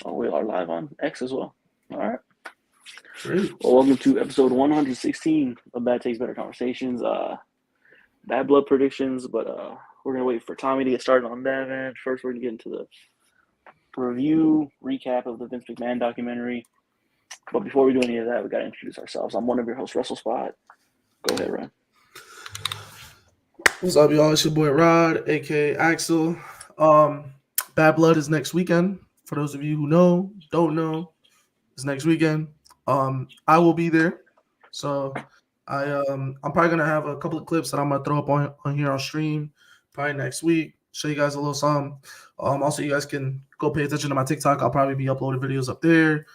Oh, we are live on X as well. All right. Great. Well, welcome to episode 116 of Bad Takes Better Conversations. Bad blood predictions, but we're gonna wait for Tommy to get started on that. And first, we're gonna get into the review recap of the Vince McMahon documentary. But before we do any of that, we gotta introduce ourselves. I'm one of your hosts, Wrestle Spot. Go ahead, Ryan. What's up, y'all? It's your boy Rod, aka Axel. Bad Blood is next weekend. For those of you who don't know, it's next weekend. I will be there. So I'm probably gonna have a couple of clips that I'm gonna throw up on here on stream probably next week. Show you guys a little something. Also you guys can go pay attention to my TikTok. I'll probably be uploading videos up there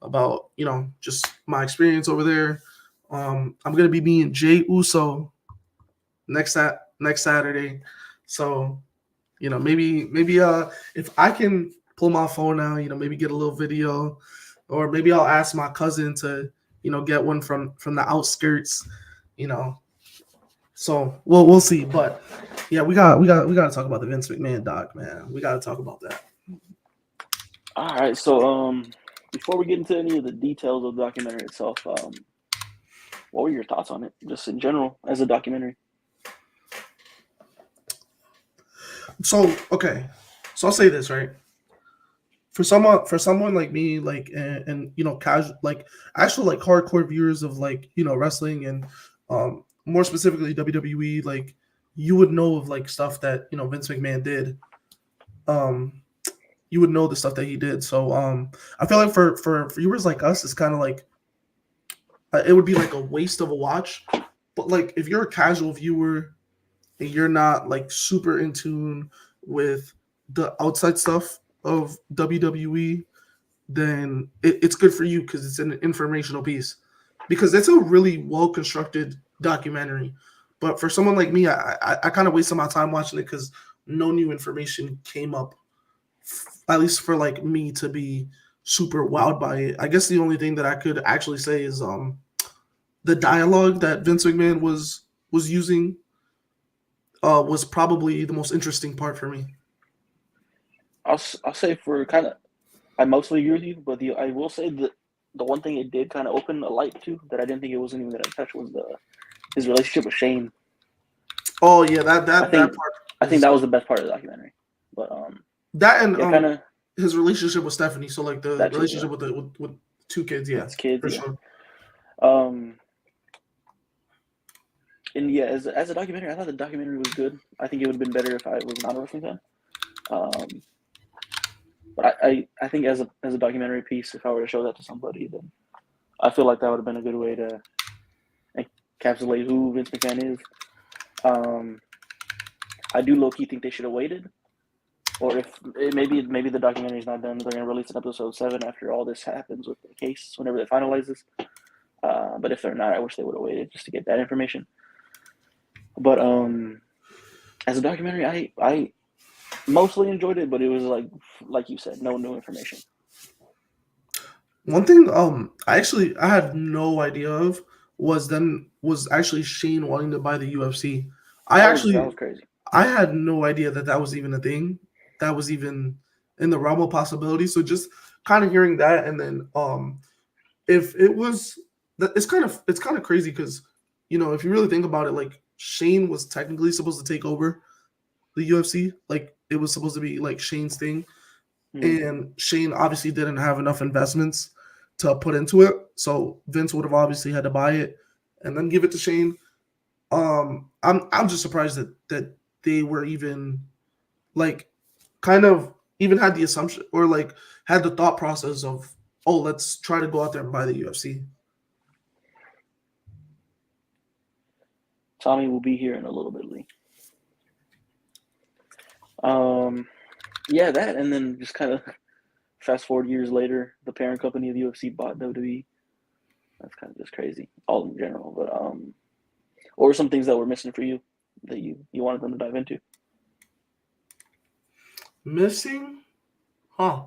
about, just my experience over there. I'm gonna be meeting Jay Uso next Saturday. So, maybe if I can pull my phone out, maybe get a little video, or maybe I'll ask my cousin to, get one from the outskirts, So we'll see. But yeah, we got to talk about the Vince McMahon doc, man. We got to talk about that. All right. So before we get into any of the details of the documentary itself, what were your thoughts on it, just in general, as a documentary? So I'll say this, right? For someone like me, like and casual, like actual like hardcore viewers of like wrestling and more specifically WWE, like you would know of like stuff that Vince McMahon did. You would know the stuff that he did. So I feel like for viewers like us, it's kind of like it would be like a waste of a watch. But like if you're a casual viewer and you're not like super in tune with the outside stuff of WWE, then it's good for you because it's an informational piece. Because it's a really well constructed documentary. But for someone like me, I kind of wasted my time watching it because no new information came up, at least for like me to be super wowed by it. I guess the only thing that I could actually say is the dialogue that Vince McMahon was using was probably the most interesting part for me. I'll say for kind of, I mostly agree with you, but I will say that the one thing it did kind of open a light to that I didn't think it wasn't even going to touch was his relationship with Shane. Oh yeah, that part. I think that was the best part of the documentary. But that and kind of his relationship with Stephanie. So like the relationship too, with two kids, yeah, his kids, for yeah. sure. And yeah, as a documentary, I thought the documentary was good. I think it would have been better if I was not a wrestling fan. But I think as a documentary piece, if I were to show that to somebody, then I feel like that would have been a good way to encapsulate who Vince McMahon is. I do low-key think they should have waited. Or if maybe the documentary is not done, they're going to release an episode 7 after all this happens with the case, whenever they finalize this. But if they're not, I wish they would have waited just to get that information. But as a documentary, I mostly enjoyed it, but it was like you said, no new information. One thing I had no idea of was actually Shane wanting to buy the UFC. That was crazy. I had no idea that was even a thing. That was even in the realm of possibility. So just kind of hearing that, and then if it was that, it's kind of crazy because if you really think about it, like Shane was technically supposed to take over the UFC. Like it was supposed to be like Shane's thing. And Shane obviously didn't have enough investments to put into it. So Vince would have obviously had to buy it and then give it to Shane. I'm just surprised that they were even like kind of even had the assumption or like had the thought process of, oh, let's try to go out there and buy the UFC. Tommy will be here in a little bit, Lee. Yeah, that, and then just kind of fast forward years later, the parent company of the UFC bought WWE. That's kind of just crazy, all in general. But what were some things that were missing for you that you wanted them to dive into? Missing? Huh.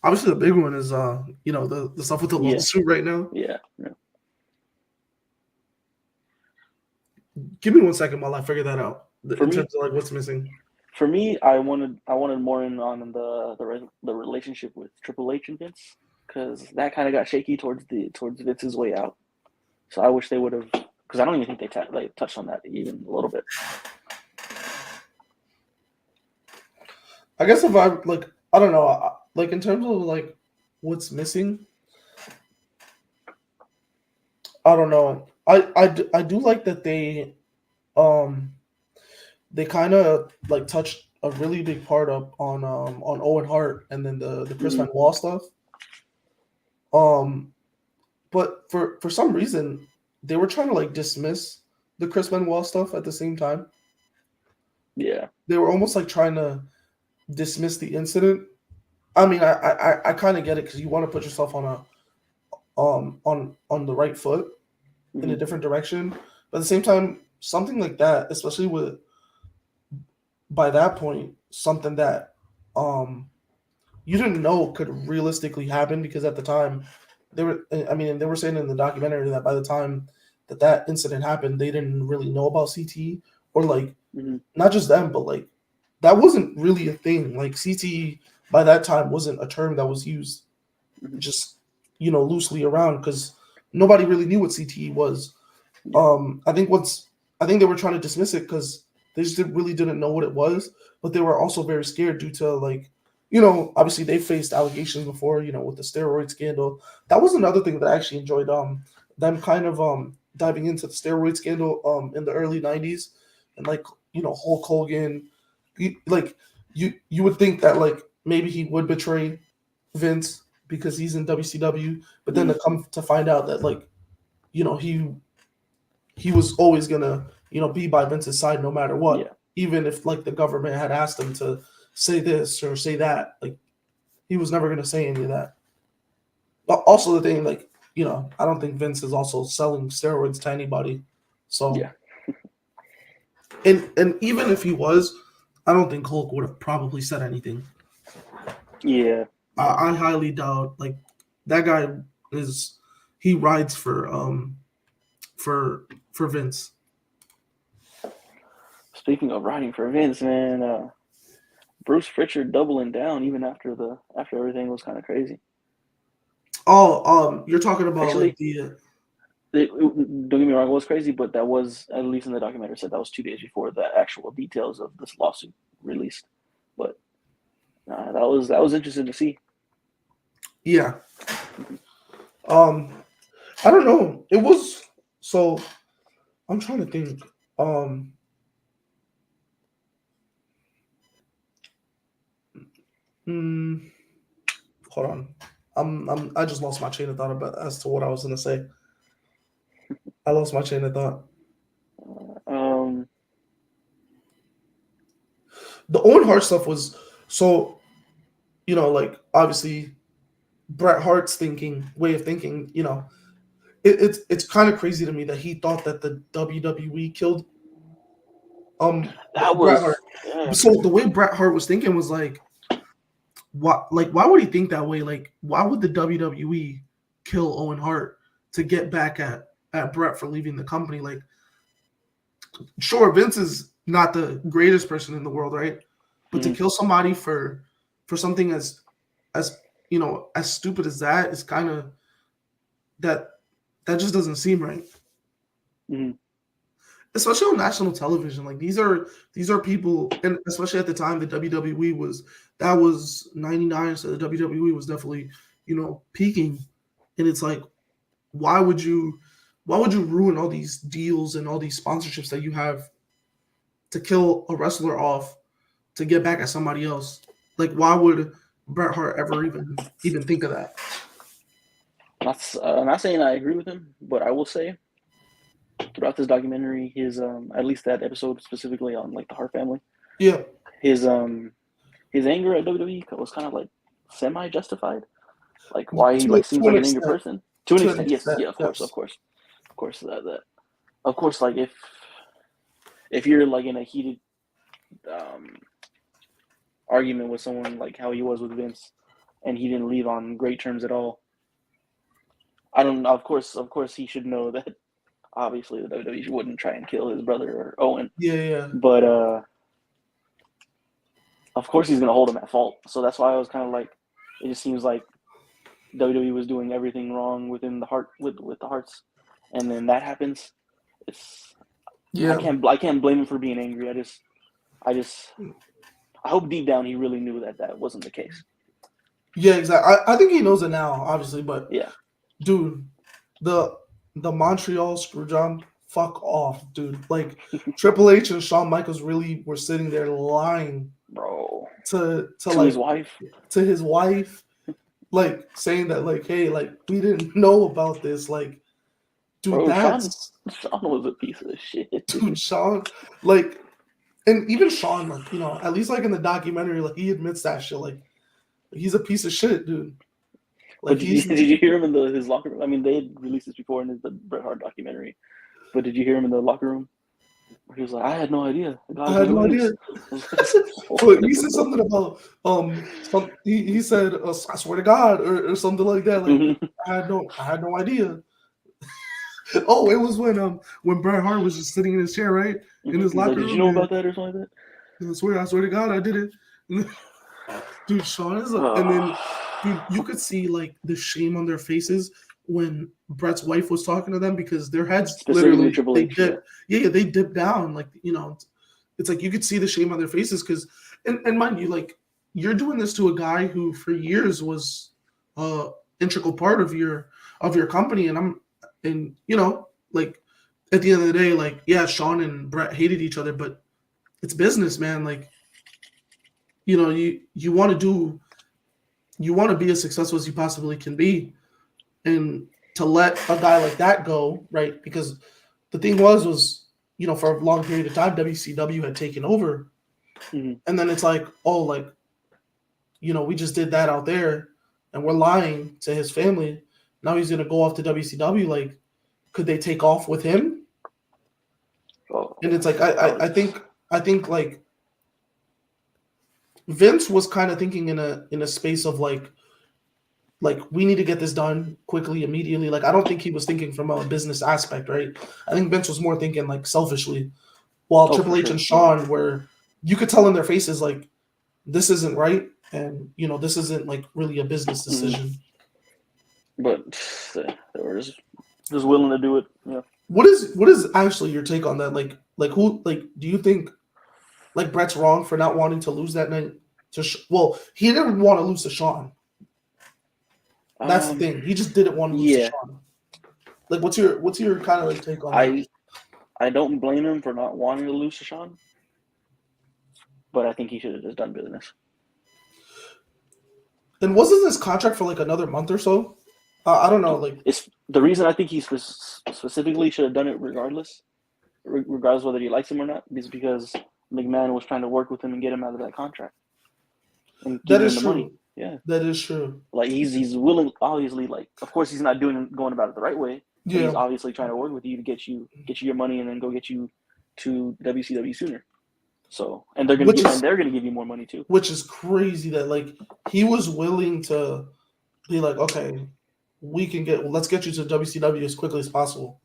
Obviously, the big one is the stuff with the lawsuit right now. Yeah. Give me 1 second while I figure that out. In terms of like what's missing. For me, I wanted more in on the relationship with Triple H and Vince, because that kind of got shaky towards Vince's way out. So I wish they would have, because I don't even think they touched on that even a little bit. I guess if I I don't know, in terms of what's missing, I don't know. I do like that they kind of touched a really big part up on Owen Hart and then the Chris Benoit stuff. But for some reason they were trying to dismiss the Chris Benoit stuff at the same time. Yeah, they were almost trying to dismiss the incident. I mean, I kind of get it because you want to put yourself on the right foot in a different direction, but at the same time, something like that, especially by that point, something that you didn't know could realistically happen, because at the time they were saying in the documentary that by the time that incident happened, they didn't really know about CTE, or not just them, but that wasn't really a thing. CTE by that time wasn't a term that was used just loosely around, because nobody really knew what CTE was. I think they were trying to dismiss it because they just really didn't know what it was, but they were also very scared due to obviously they faced allegations before, with the steroid scandal. That was another thing that I actually enjoyed, them kind of diving into the steroid scandal in the early 90s, and Hulk Hogan. You would think that maybe he would betray Vince because he's in WCW, but then to come to find out that he was always gonna be by Vince's side no matter what, even if the government had asked him to say this or say that, he was never gonna say any of that. But also the thing, I don't think Vince is also selling steroids to anybody, so yeah. And even if he was, I don't think Hulk would have probably said anything. Yeah. I highly doubt. That guy he rides for Vince. Speaking of riding for Vince, man, Bruce Pritchard doubling down even after everything was kind of crazy. Oh, you're talking about actually, don't get me wrong, it was crazy, but that was, at least in the documentary, said that was 2 days before the actual details of this lawsuit released. But that was interesting to see. Yeah. I don't know. It was so. I'm trying to think. Hold on. I just lost my chain of thought as to what I was gonna say. I lost my chain of thought. The Owen Hart stuff was so, obviously Bret Hart's way of thinking, it's kind of crazy to me that he thought that the WWE killed that Bret Hart. Yeah. So the way Bret Hart was thinking was why would he think that way? Why would the WWE kill Owen Hart to get back at Bret for leaving the company? Sure, Vince is not the greatest person in the world, right? But to kill somebody for something as stupid as that is kind of that just doesn't seem right. Especially on national television. These are people, and especially at the time the WWE was 99, so the WWE was definitely peaking, and it's why would you ruin all these deals and all these sponsorships that you have to kill a wrestler off to get back at somebody else? Why would Bret Hart ever even think of that? I'm not saying I agree with him, but I will say throughout this documentary, his at least that episode specifically on the Hart family, his anger at WWE was kind of semi justified. Why he seems like an angry person. To an extent, yes, yeah, of course that of course, if you're in a heated argument with someone how he was with Vince, and he didn't leave on great terms at all, I don't know. Of course, he should know that obviously the WWE wouldn't try and kill his brother or Owen. Yeah. But of course he's gonna hold him at fault. So that's why I was kind of like, it just seems like WWE was doing everything wrong within the heart with the Hearts, and then that happens. It's I can't blame him for being angry. I hope deep down he really knew that wasn't the case. Yeah, exactly. I think he knows it now, obviously, but yeah, dude, the Montreal Screwjob, fuck off, dude. Like Triple H and Shawn Michaels really were sitting there lying, bro, to like his wife, like saying that, like, hey, like we didn't know about this, like, dude, bro, that's Shawn was a piece of shit, dude. Shawn, like, and even Shawn, like, you know, at least like in the documentary, like he admits that shit, like he's a piece of shit, dude. Like, did you hear him in his locker room? I mean, they had released this before in the Bret Hart documentary, but did you hear him in the locker room? He was like, I had no idea. I had no idea. But he said something about he said, I swear to God, or something like that. Like I had no idea. Oh, it was when Bret Hart was just sitting in his chair, right, in his locker room. Did you know about that or something like that? I swear to God, I did it. Dude, Shawn is and then, dude, you could see like the shame on their faces when Bret's wife was talking to them, because their heads literally they dipped down, like, you know, it's like you could see the shame on their faces, because and mind you, like, you're doing this to a guy who for years was integral part of your company, and you know, like, at the end of the day, like, yeah, Shawn and Bret hated each other, but it's business, man. Like, you know, you want to be as successful as you possibly can be, and to let a guy like that go, right? Because the thing was, you know, for a long period of time, WCW had taken over, and then it's like, oh, like, you know, we just did that out there, and we're lying to his family. Now he's gonna go off to WCW. Like, could they take off with him? And it's like, I think like Vince was kind of thinking in a space of like we need to get this done quickly, immediately. Like, I don't think he was thinking from a business aspect, right? I think Vince was more thinking like selfishly, while Triple H and Shawn were, you could tell in their faces, like, this isn't right, and, you know, this isn't like really a business decision. But they were just willing to do it. Yeah. What is actually your take on that? Like who, like, do you think like Bret's wrong for not wanting to lose that night to well, he didn't want to lose to Shawn. That's the thing. He just didn't want to lose to Shawn. Like, what's your kind of like take on that? I don't blame him for not wanting to lose to Shawn, but I think he should have just done business. And wasn't this contract for like another month or so? I don't know. Like, it's the reason I think he specifically should have done it regardless whether he likes him or not, is because McMahon was trying to work with him and get him out of that contract. And that is true. Money. Yeah, that is true. Like, he's willing, obviously. Like, of course, he's not going about it the right way. But he's obviously trying to work with you to get you your money and then go get you to WCW sooner. So, and they're going to give you more money too. Which is crazy that, like, he was willing to be like, okay, let's get you to WCW as quickly as possible.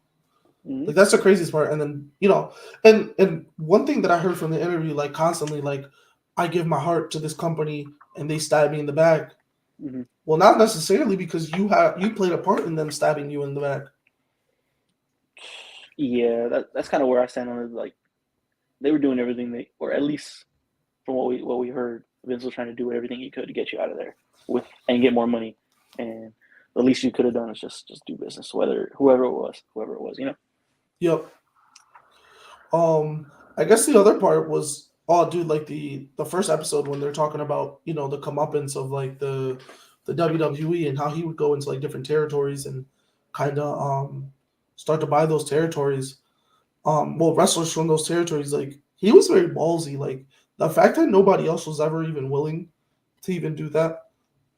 Like, that's the craziest part. And then, you know, and one thing that I heard from the interview, like, constantly, like, I give my heart to this company and they stab me in the back. Well, not necessarily, because you played a part in them stabbing you in the back. Yeah, that's kind of where I stand on it. Like, they were doing everything or at least from what we heard, Vince was trying to do everything he could to get you out of there and get more money. And the least you could have done is just do business, whoever it was, you know. Yep. I guess the other part was, dude, like the first episode when they're talking about, you know, the comeuppance of like the WWE and how he would go into like different territories and kind of start to buy those territories. Well, wrestlers from those territories, like, he was very ballsy. Like, the fact that nobody else was ever even willing to even do that,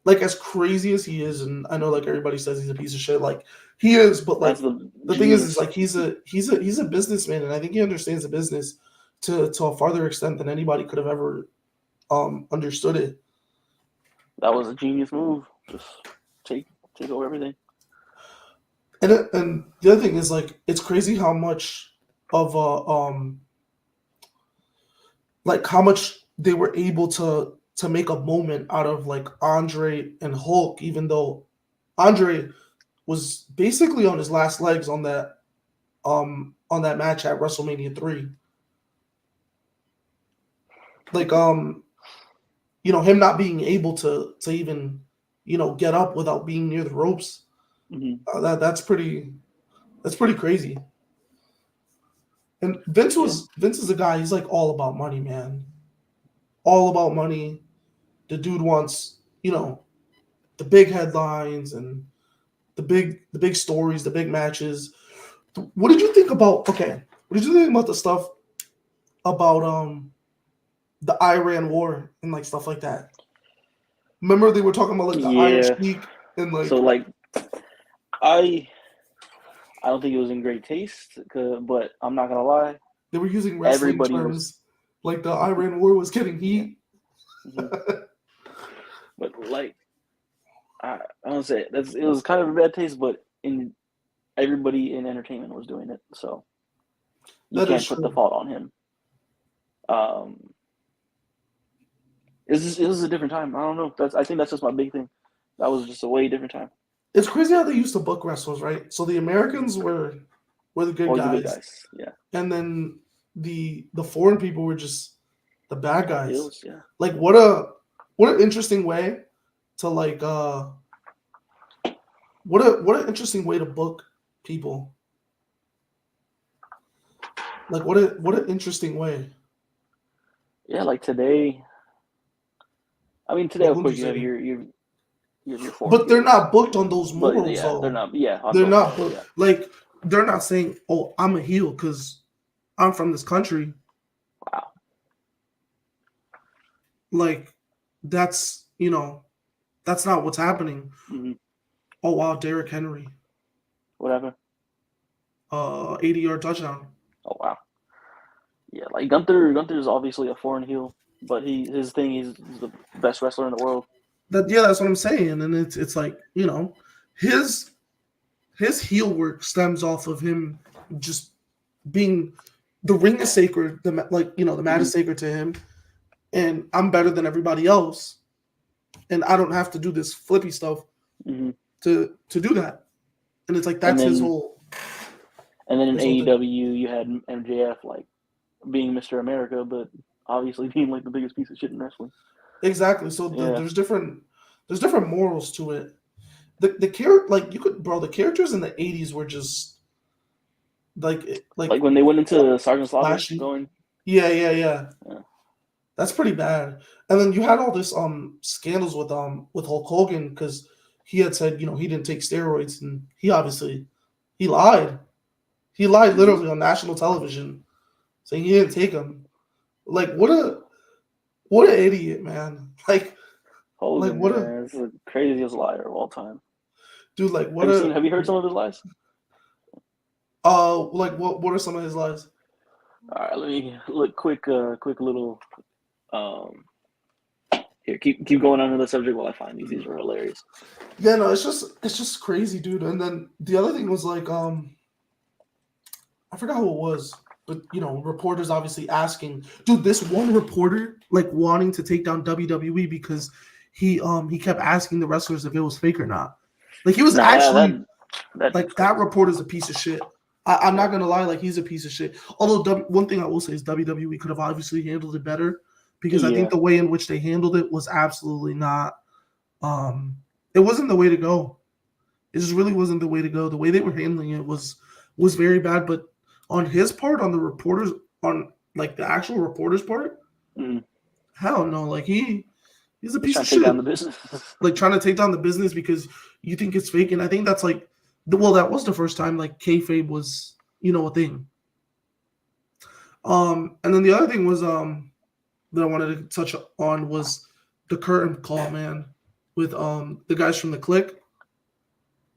like, as crazy as he is, and I know like everybody says he's a piece of shit, like he is, but like the thing is like he's a businessman, and I think he understands the business to a farther extent than anybody could have ever understood it. That was a genius move. Just take over everything. And the other thing is, like, it's crazy how much of how much they were able to make a moment out of like Andre and Hulk, even though Andre was basically on his last legs on that match at WrestleMania 3. Like him not being able to even get up without being near the ropes. Mm-hmm. That's pretty crazy. And Vince is a guy, he's like all about money, man. All about money. The dude wants, the big headlines and the big stories, the big matches. What did you think about the stuff about the Iran war and like stuff like that? Remember they were talking about like the Iron Sheik and like. So like, I don't think it was in great taste, but I'm not gonna lie. They were using wrestling terms, like the Iran war was getting heat. Mm-hmm. But like, I don't say it was kind of a bad taste, but everybody in entertainment was doing it, so you can't put the fault on him. It was a different time. I don't know. I think that's just my big thing. That was just a way different time. It's crazy how they used to book wrestlers, right? So the Americans were the good guys. Yeah. And then the foreign people were just the bad guys. Heels, yeah. Like what an interesting way to like what an interesting way to book people. Like what an interesting way. Yeah, like today. I mean, today of course you have your but they're not booked on those morals, though. They're not. Yeah, they're not. Booked. Yeah. Like they're not saying, "Oh, I'm a heel because I'm from this country." Wow. Like that's that's not what's happening. Mm-hmm. Oh wow, Derrick Henry. Whatever. 80-yard touchdown. Oh wow. Yeah, like Gunther's obviously a foreign heel, but he's the best wrestler in the world. That's what I'm saying, and it's like his heel work stems off of him just being the ring is sacred, the mat is sacred to him, and I'm better than everybody else, and I don't have to do this flippy stuff to do that, and it's like that's his whole. And then in AEW, you had MJF like being Mr. America, but obviously being like the biggest piece of shit in wrestling. Exactly. So there's different morals to it. The characters in the 80s were just like when they went into Sergeant Slaughter going. Yeah. That's pretty bad. And then you had all this scandals with Hulk Hogan because he had said he didn't take steroids, and he lied. He lied literally on national television, saying he didn't take them. Like what an idiot, man! Like Hogan, what it's the craziest liar of all time, dude. Like what? Have you heard some of his lies? Like what are some of his lies? All right, let me look quick little. Here, keep going on to the subject while I find these. These are hilarious. Yeah, no, it's just crazy, dude. And then the other thing was like I forgot who it was. But reporters obviously asking, dude, this one reporter like wanting to take down WWE because he kept asking the wrestlers if it was fake or not. Like he was that reporter's a piece of shit. I'm not gonna lie, like he's a piece of shit. Although one thing I will say is WWE could have obviously handled it better because I think the way in which they handled it was absolutely not. It wasn't the way to go. It just really wasn't the way to go. The way they were handling it was very bad, but. On his part, on the reporters, on like the actual reporters' part, hell no. Like he's a piece of shit. Down the business. Like trying to take down the business because you think it's fake, and I think that's like, that was the first time like kayfabe was a thing. And then the other thing was that I wanted to touch on was the curtain call, man, with the guys from the Clique.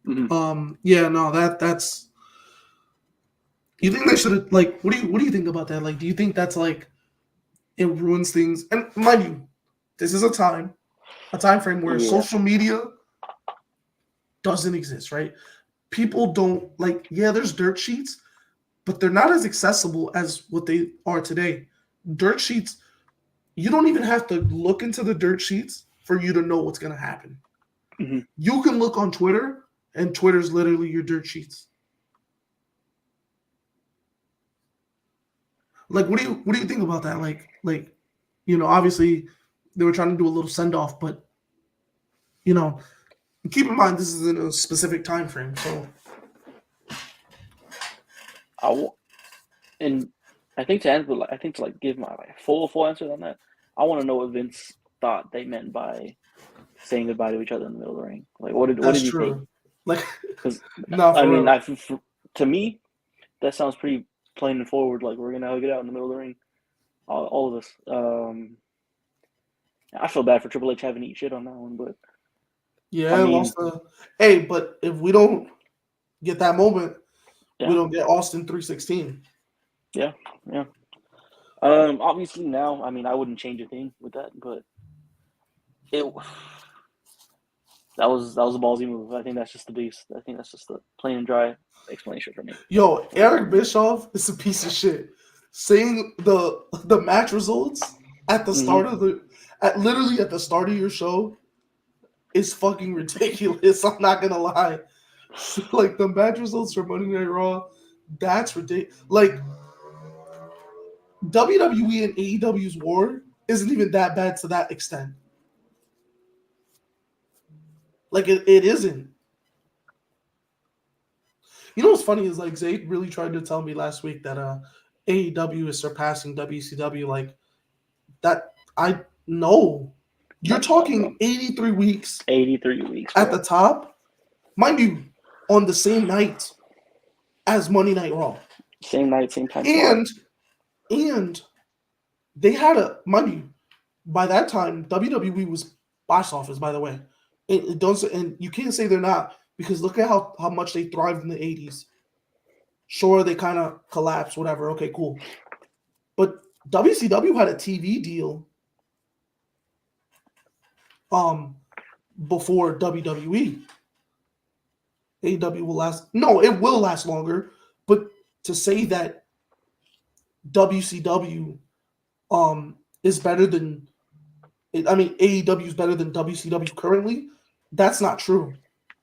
Yeah, no, that's. You think they should have like? What do you think about that? Like, do you think that's like it ruins things? And mind you, this is a time frame where social media doesn't exist, right? People don't like. Yeah, there's dirt sheets, but they're not as accessible as what they are today. Dirt sheets, you don't even have to look into the dirt sheets for you to know what's going to happen. Mm-hmm. You can look on Twitter, and Twitter's literally your dirt sheets. Like, what do you think about that? Like, obviously they were trying to do a little send off, but keep in mind this is in a specific time frame. So, and I think to answer, to give my full answer on that, I want to know what Vince thought they meant by saying goodbye to each other in the middle of the ring. Like, what did he think? Like, because I mean, to me, that sounds pretty plain and forward. Like, we're gonna hug it out in the middle of the ring, all of us. I feel bad for Triple H having to eat shit on that one, but yeah, hey, but if we don't get that moment, we don't get Austin 316. Yeah. Obviously now, I mean, I wouldn't change a thing with that, but that was a ballsy move. I think that's just the beast. I think that's just the plain and dry explanation for me. Yo, Eric Bischoff is a piece of shit. Saying the match results at the start of literally at the start of your show is fucking ridiculous. I'm not gonna lie. Like, the match results for Monday Night Raw, that's ridiculous. Like, WWE and AEW's war isn't even that bad to that extent. Like, it isn't. You know what's funny is, like, Zay really tried to tell me last week that AEW is surpassing WCW. Like, that, I know. You're talking 83 weeks. 83 weeks. At the top. Mind you, on the same night as Monday Night Raw. Same night, same time. And they had mind you, by that time, WWE was box office, by the way. And you can't say they're not, because look at how much they thrived in the 80s. Sure, they kind of collapsed, whatever. Okay, cool. But WCW had a TV deal before WWE. AEW will last. No, it will last longer. But to say that WCW is better than, I mean, AEW is better than WCW currently, that's not true.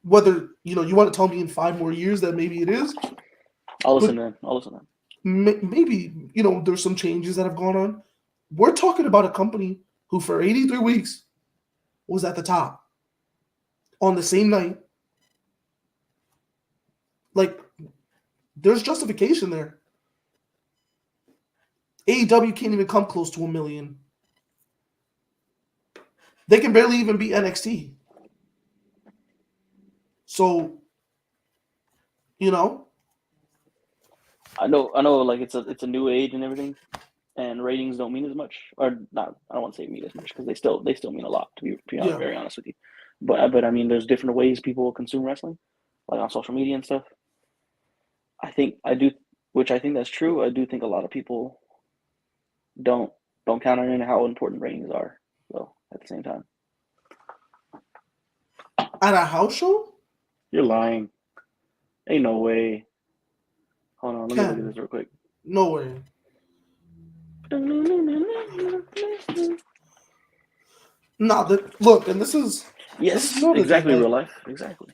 Whether, you want to tell me in 5 more years that maybe it is. I'll listen to that. Maybe, there's some changes that have gone on. We're talking about a company who for 83 weeks was at the top on the same night. Like, there's justification there. AEW can't even come close to 1 million. They can barely even beat NXT. So, I know. Like, it's a new age and everything, and ratings don't mean as much, or not. I don't want to say mean as much, because they still mean a lot. To be very honest with you, but I mean, there's different ways people consume wrestling, like on social media and stuff. I think that's true. I do think a lot of people don't count on how important ratings are, though, at the same time. At a house show? You're lying. Ain't no way. Hold on, let me look at this real quick. No way. Look, and this is... Yes, this is exactly, real life. Exactly.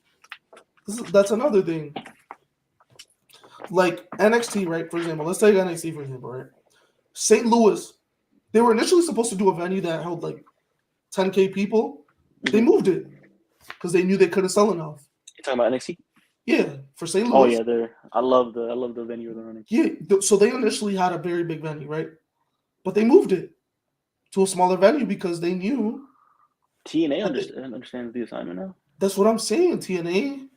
That's another thing. Like, NXT, right? For example, let's take NXT, for example, right? St. Louis, they were initially supposed to do a venue that held, like, 10K people. They moved it because they knew they couldn't sell enough. You talking about NXT? Yeah, for St. Louis. Oh yeah, I love the venue they're running. Yeah, so they initially had a very big venue, right? But they moved it to a smaller venue because they knew. TNA understands the assignment now. That's what I'm saying. TNA,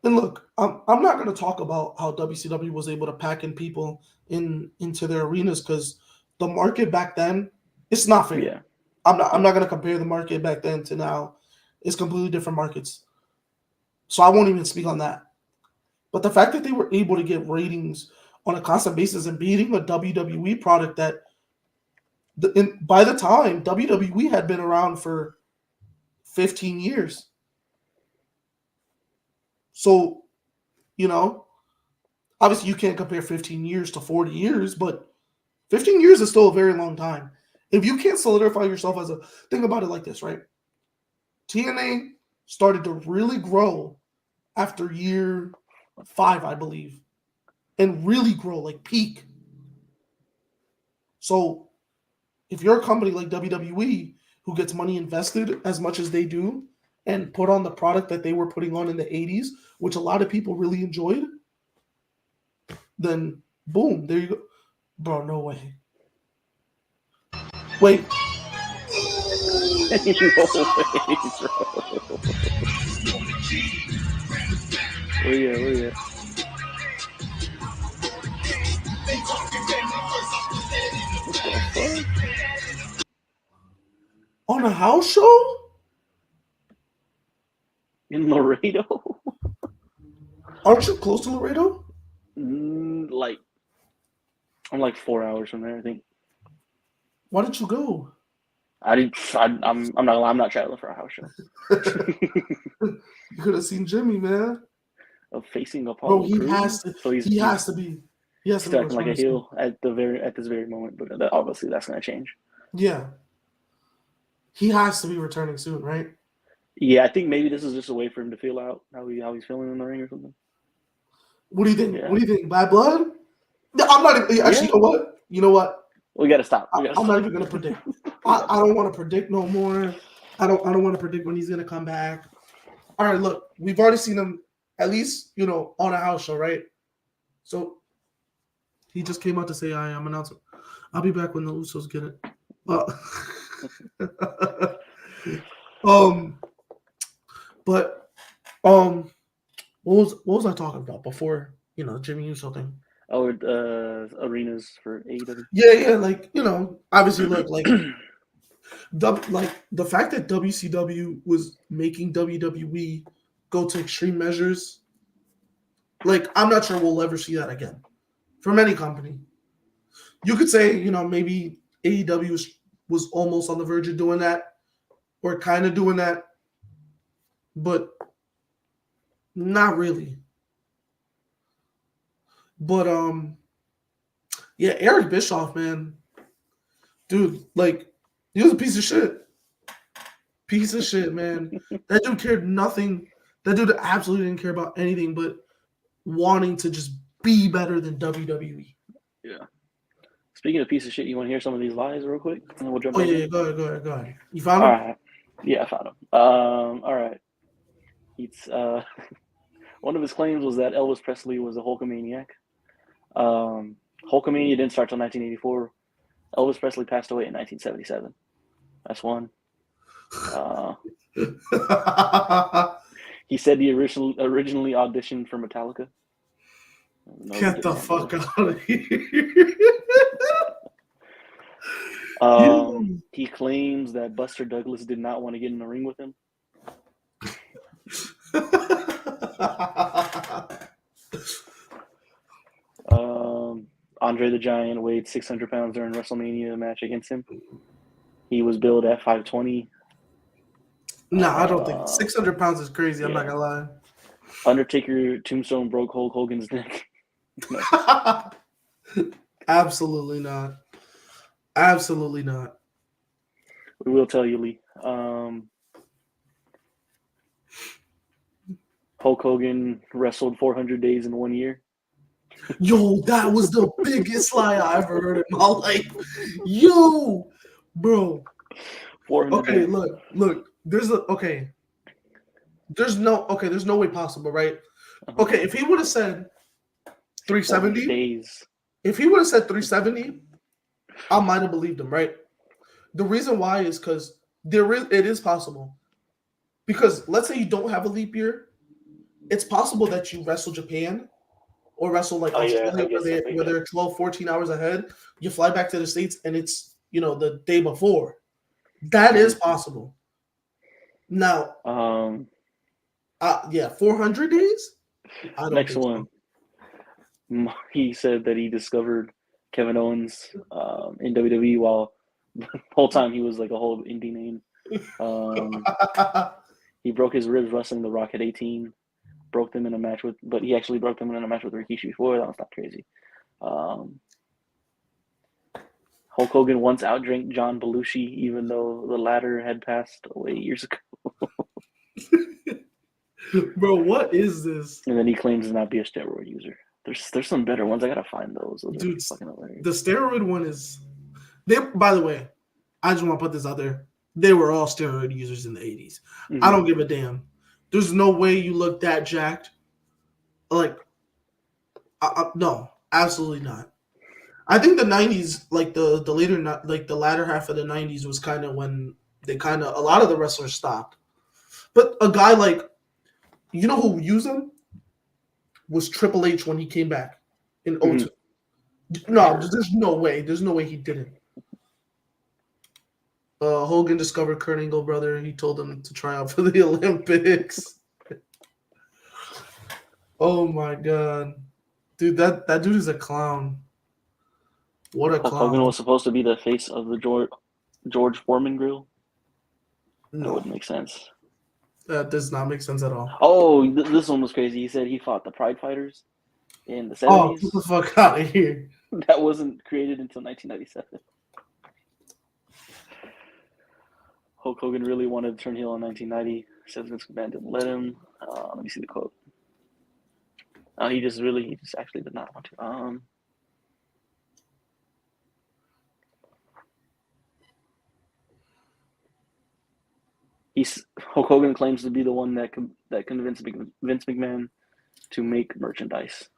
And look, I'm not going to talk about how WCW was able to pack in people into their arenas, because the market back then, it's not fair. Yeah. I'm not going to compare the market back then to now. It's completely different markets. So I won't even speak on that. But the fact that they were able to get ratings on a constant basis and beating a WWE product that by the time WWE had been around for 15 years. So, obviously you can't compare 15 years to 40 years, but 15 years is still a very long time. If you can't solidify yourself as a, think about it like this, right? TNA started to really grow after year 5, I believe, and really grow, like peak. So if you're a company like WWE who gets money invested as much as they do and put on the product that they were putting on in the 80s, which a lot of people really enjoyed, then boom, there you go. Bro, no way. Wait. No way, bro. Where you at? What the fuck? On a house show? In Laredo? Aren't you close to Laredo? Like, I'm like 4 hours from there, I think. Why didn't you go? I'm not traveling for a house show. You could have seen Jimmy, man. Of facing Apollo. Bro, he has to. So he has to be. He has to be acting like a heel at this very moment, but obviously that's going to change. Yeah. He has to be returning soon, right? Yeah, I think maybe this is just a way for him to feel out how he's feeling in the ring or something. What do you think? Yeah. What do you think? Bad blood? I'm not even, actually. Yeah. You know what? We got to stop. I'm not even going to predict. I don't want to predict no more. I don't want to predict when he's going to come back. All right, look, we've already seen him at least, on a house show, right? So he just came out to say, I'm announcing. I'll be back when the Usos get it. What was I talking about before? Jimmy Uso thing. Oh, arenas for AEW. Yeah, obviously, look, like the fact that WCW was making WWE go to extreme measures, like I'm not sure we'll ever see that again from any company. You could say, maybe AEW was almost on the verge of doing that, or kind of doing that, but not really. But yeah, Eric Bischoff, man, dude, like he was a piece of shit. Piece of shit, man. That dude cared nothing. That dude absolutely didn't care about anything but wanting to just be better than WWE. Yeah. Speaking of piece of shit, you want to hear some of these lies real quick? And then we'll jump yeah, go ahead. You found him? All right. Yeah, I found him. All right. It's one of his claims was that Elvis Presley was a Hulkamaniac. Hulkamania didn't start till 1984. Elvis Presley passed away in 1977. That's one. He said he originally auditioned for Metallica. Get the fuck out of here. He claims that Buster Douglas did not want to get in the ring with him. Andre the Giant weighed 600 pounds during WrestleMania match against him. He was billed at 520. Nah, I don't think 600 pounds is crazy. I'm not gonna lie. Undertaker tombstone broke Hulk Hogan's neck. Absolutely not. Absolutely not. We will tell you, Lee. Hulk Hogan wrestled 400 days in 1 year. Yo, that was the biggest lie I ever heard in my life. Yo, bro. 400 okay, days. Look. There's no way possible, right? Uh-huh. Okay, if he would have said 370 days. If he would have said 370, I might have believed him, right? The reason why is because it is possible. Because let's say you don't have a leap year, it's possible that you wrestle Japan or wrestle like Australia where they're 12, 14 hours ahead. You fly back to the States and it's, the day before. That is possible. Now, 400 days? Next one. So. He said that he discovered Kevin Owens in WWE while the whole time he was like a whole indie name. He broke his ribs wrestling The Rock at 18. Broke them in a match but he actually broke them in a match with Rikishi before. That was not crazy. Hulk Hogan once outdrank John Belushi, even though the latter had passed away years ago. Bro, what is this? And then he claims to not be a steroid user. There's some better ones. I gotta find those. Dude, fucking hilarious. The steroid one is. They, by the way, I just want to put this out there. They were all steroid users in the 80s. Mm-hmm. I don't give a damn. There's no way you look that jacked. Like, no, absolutely not. I think the 90s, like the later, like the latter half of the 90s was kind of when a lot of the wrestlers stopped. But a guy like, you know who used him? Was Triple H when he came back in 02. Mm-hmm. No, there's no way. There's no way he didn't. Hogan discovered Kurt Angle, brother. He told him to try out for the Olympics. Oh my god, dude, that dude is a clown. What a clown! Hogan was supposed to be the face of the George Foreman grill. No, that wouldn't make sense. That does not make sense at all. Oh, this one was crazy. He said he fought the Pride Fighters in the 70s. Oh, get the fuck out of here! That wasn't created until 1997. Hulk Hogan really wanted to turn heel in 1990. Says Vince McMahon didn't let him. Let me see the quote. He just actually did not want to. Hulk Hogan claims to be the one that convinced Vince McMahon to make merchandise.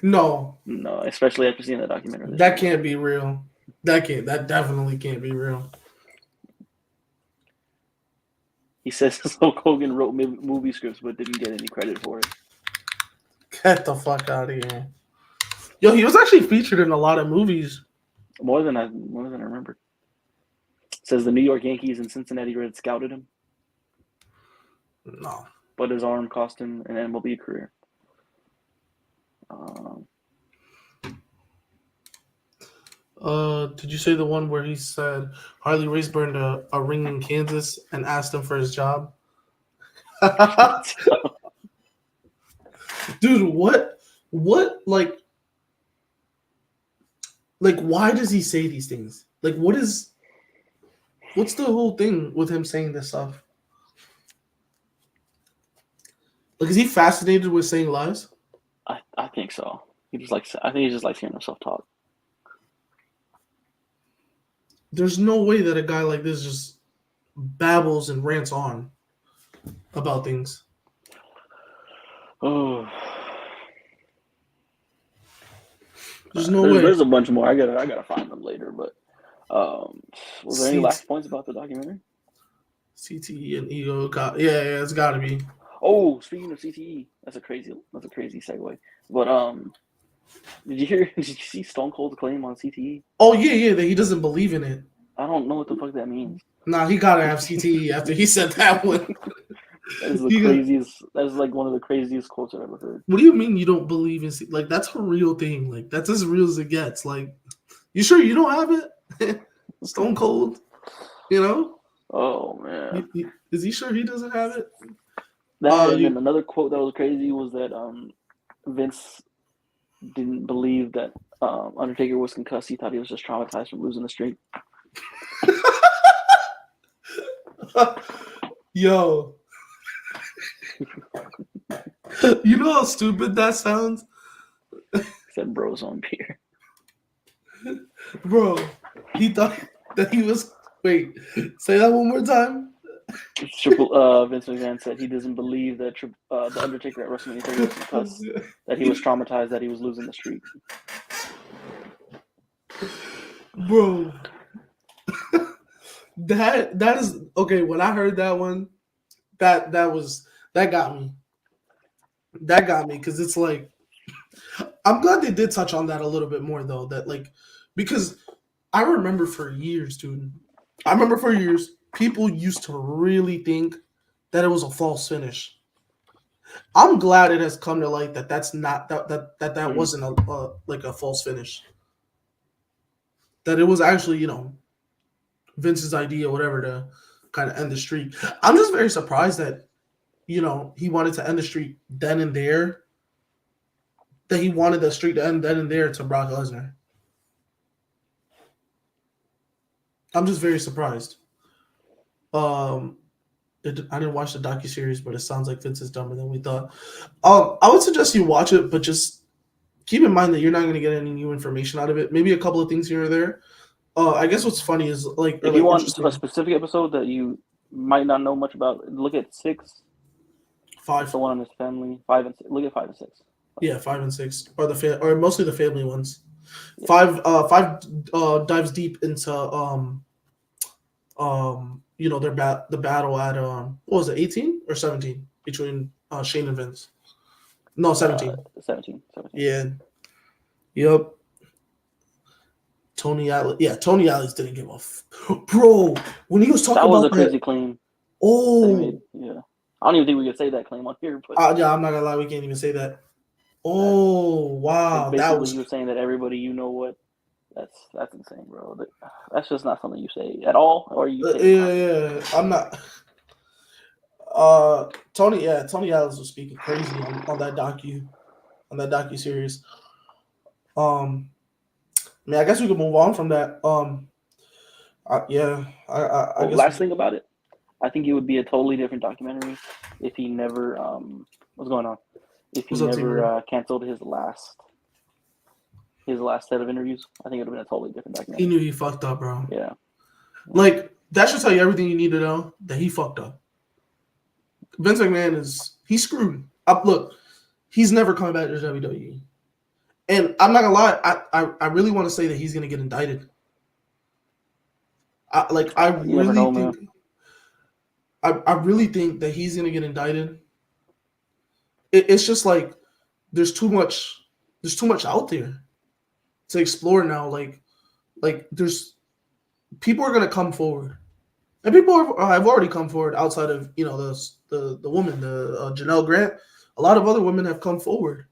No, especially after seeing the documentary. That can't be real. That definitely can't be real. He says Hulk Hogan wrote movie scripts but didn't get any credit for it. Get the fuck out of here. Yo, he was actually featured in a lot of movies. More than I remember. Says the New York Yankees and Cincinnati Reds scouted him. No. But his arm cost him an MLB career. Did you say the one where he said Harley Race burned a ring in Kansas and asked him for his job? Dude, what like why does he say these things? Like what's the whole thing with him saying this stuff? Like, is he fascinated with saying lies? I think so. I think he just likes hearing himself talk. There's no way that a guy like this just babbles and rants on about things. Oh, there's no way. There's a bunch more. I gotta find them later. But was there any last points about the documentary? CTE and ego. Yeah, it's got to be. Oh, speaking of CTE, that's a crazy segue. But did you see Stone Cold's claim on CTE? Oh yeah, that he doesn't believe in it. I don't know what the fuck that means. Nah, he gotta have CTE after he said that one. That is the craziest. That is like one of the craziest quotes I've ever heard. What do you mean you don't believe in CTE? Like, that's a real thing. Like, that's as real as it gets. Like, you sure you don't have it? Stone Cold, you know? Oh man, is he sure he doesn't have it? And another quote that was crazy was that Vince didn't believe that Undertaker was concussed. He thought he was just traumatized from losing the streak. Yo. You know how stupid that sounds? Said bros on beer. Bro, he thought that he was... Wait, say that one more time. Vince McMahon said he doesn't believe that the Undertaker at WrestleMania 30 was concussed, that he was traumatized, that he was losing the streak. Bro. That is... Okay, when I heard that one, that got me. That got me, because it's like... I'm glad they did touch on that a little bit more, though. That, like... Because I remember for years, dude. People used to really think that it was a false finish. I'm glad it has come to light that that's not that wasn't a false finish. That it was actually, you know, Vince's idea, whatever, to kind of end the streak. I'm just very surprised that, you know, he wanted to end the streak then and there. That he wanted the streak to end then and there to Brock Lesnar. I'm just very surprised. I didn't watch the docuseries, but it sounds like Vince is dumber than we thought. I would suggest you watch it, but just keep in mind that you're not going to get any new information out of it. Maybe a couple of things here or there. I guess what's funny is if you want a specific episode that you might not know much about, look at 6. 5. That's the one on his family. 5 and 6. Look at 5 and 6. Yeah, 5 and 6 are or mostly the family ones. Yeah. 5 dives deep into the battle at what was it, 18 or 17 between Shane and Vince? No, 17. 17. Yeah. Yep. Tony Atlas. Yeah, Tony Atlas didn't give a bro, when he was talking about that was a crazy claim. Oh. Yeah. I don't even think we could say that claim on here. But yeah, I'm not gonna lie, we can't even say that. Oh, wow. Basically, you were saying that everybody, you know what? That's insane, bro. That's just not something you say at all, or you say. I'm not. Tony Atlas was speaking crazy on that docu series. I guess we could move on from that. I guess. Last thing about it, I think it would be a totally different documentary if he never what's going on? If he never canceled his last set of interviews. I think it would have been a totally different documentary. He knew he fucked up, bro. Yeah. Like, that should tell you everything you need to know, that he fucked up. Vince McMahon he's screwed. Look, he's never coming back to WWE. And I'm not gonna lie, I really want to say that he's gonna get indicted. I really think that he's gonna get indicted. It's just like there's too much out there to explore now. Like there's people are gonna come forward, and people have already come forward outside of the woman, the Janelle Grant. A lot of other women have come forward,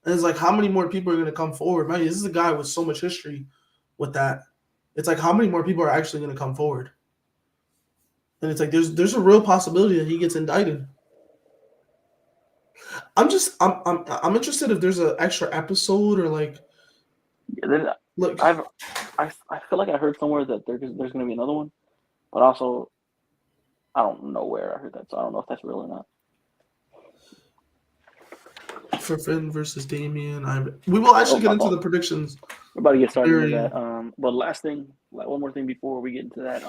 and it's like, how many more people are gonna come forward? Man, this is a guy with so much history with that. It's like, how many more people are actually gonna come forward? And it's like there's a real possibility that he gets indicted. I'm interested if there's an extra episode or like. Yeah, look, I feel like I heard somewhere that there's going to be another one, but also I don't know where I heard that, so I don't know if that's real or not. For Finn versus Damian, we will actually get into the predictions. We're about to get started with that. But one more thing before we get into that.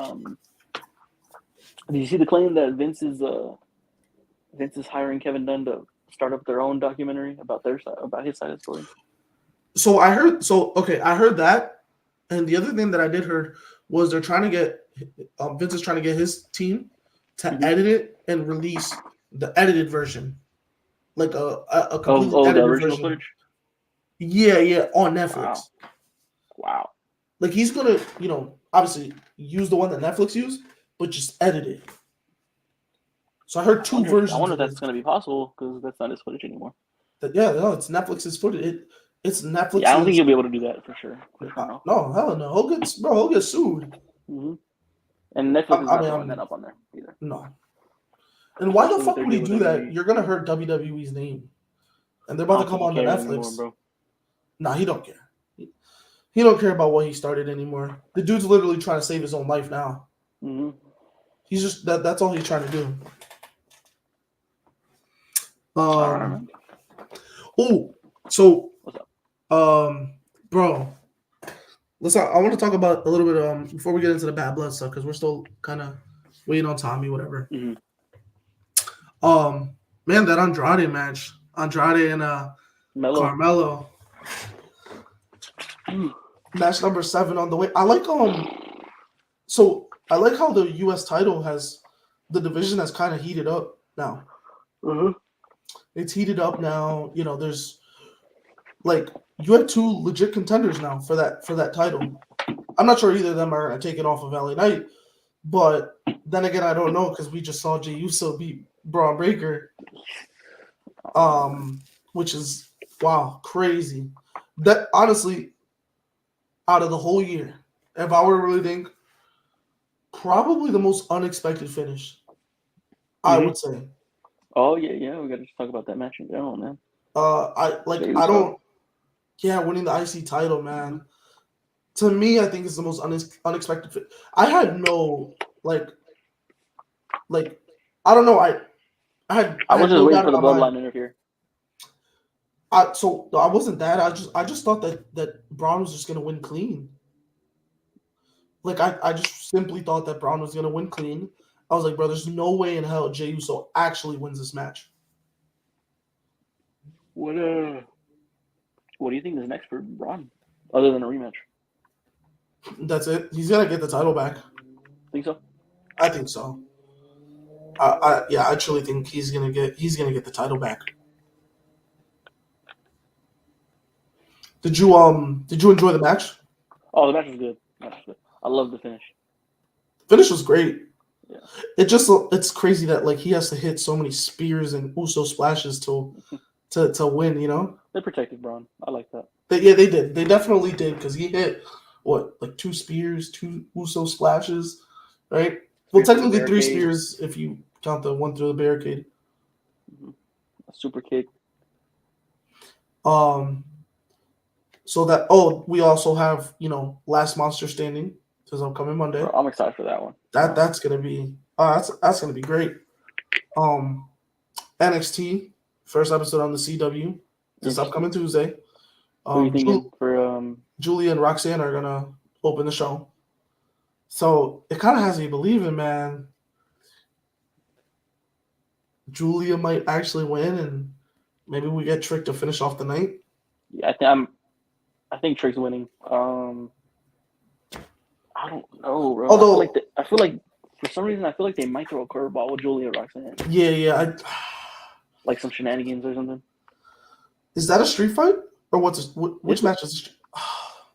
Did you see the claim that Vince is hiring Kevin Dunn to start up their own documentary about his side of the story? So I heard that, and the other thing that I did heard was they're trying to get Vince is trying to get his team to edit it and release the edited version, like a completely edited version. Footage? Yeah, on Netflix. Wow. Like, he's gonna, obviously use the one that Netflix used, but just edit it. So I heard two versions. I wonder if that's going to be possible, because that's not his footage anymore. It's Netflix's footage. It's Netflix. Yeah, I don't think you'll be able to do that for sure. No, hell no. He'll get sued. Mm-hmm. And Netflix is not throwing that up on there either. No. And why the fuck would he do that? You're gonna hurt WWE's name, and they're about to come on to Netflix. Anymore, bro. He don't care. He don't care about what he started anymore. The dude's literally trying to save his own life now. Mm-hmm. He's just that's all he's trying to do. So what's up? Bro, I want to talk about a little bit before we get into the bad blood stuff, because we're still kind of waiting on Tommy, whatever. Mm-hmm. Man, that Andrade match, Andrade and Carmelo. Match number 7 on the way. I like how the US title the division has kind of heated up now. Mm-hmm. It's heated up now. There's like, you have 2 legit contenders now for that title. I'm not sure either of them are going to take it off of LA Knight, but then again, I don't know, because we just saw Jey Uso beat Braun Breaker, which is, wow, crazy. That, honestly, out of the whole year, if I were to really think, probably the most unexpected finish, I would say. Oh yeah, we got to talk about that match in general, man. Winning the IC title, man. to me, I think it's the most unexpected fit. I had no like I don't know. I was just no waiting doubt for the in my bloodline mind. to interfere. So I wasn't that. I just thought that Braun was just gonna win clean. Like I just simply thought that Braun was gonna win clean. I was like, bro, there's no way in hell Jey Uso actually wins this match. What do you think is next for Braun, other than a rematch? That's it. He's gonna get the title back. Think so? I think so. I truly think he's gonna get the title back. Did you enjoy the match? Oh, the match was good. I love the finish. Finish was great. Yeah. It's crazy that like he has to hit so many spears and Uso splashes to win. You know. They protected Braun. I like that. They did. They definitely did because he hit like 2 spears, 2 Uso splashes, right? Well, technically 3 spears if you count the one through the barricade. Mm-hmm. A super kick. So that we also have Last Monster Standing this upcoming Monday. Bro, I'm excited for that one. That's gonna be that's gonna be great. NXT first episode on the CW this upcoming Tuesday. Who are you thinking for Julia and Roxanne are gonna open the show. So it kind of has me believing, man. Julia might actually win, and maybe we get Trick to finish off the night. Yeah, I think Trick's winning. I don't know, bro. Although I feel like for some reason they might throw a curveball with Julia and Roxanne. Yeah. Like some shenanigans or something. Is that a street fight or which match is?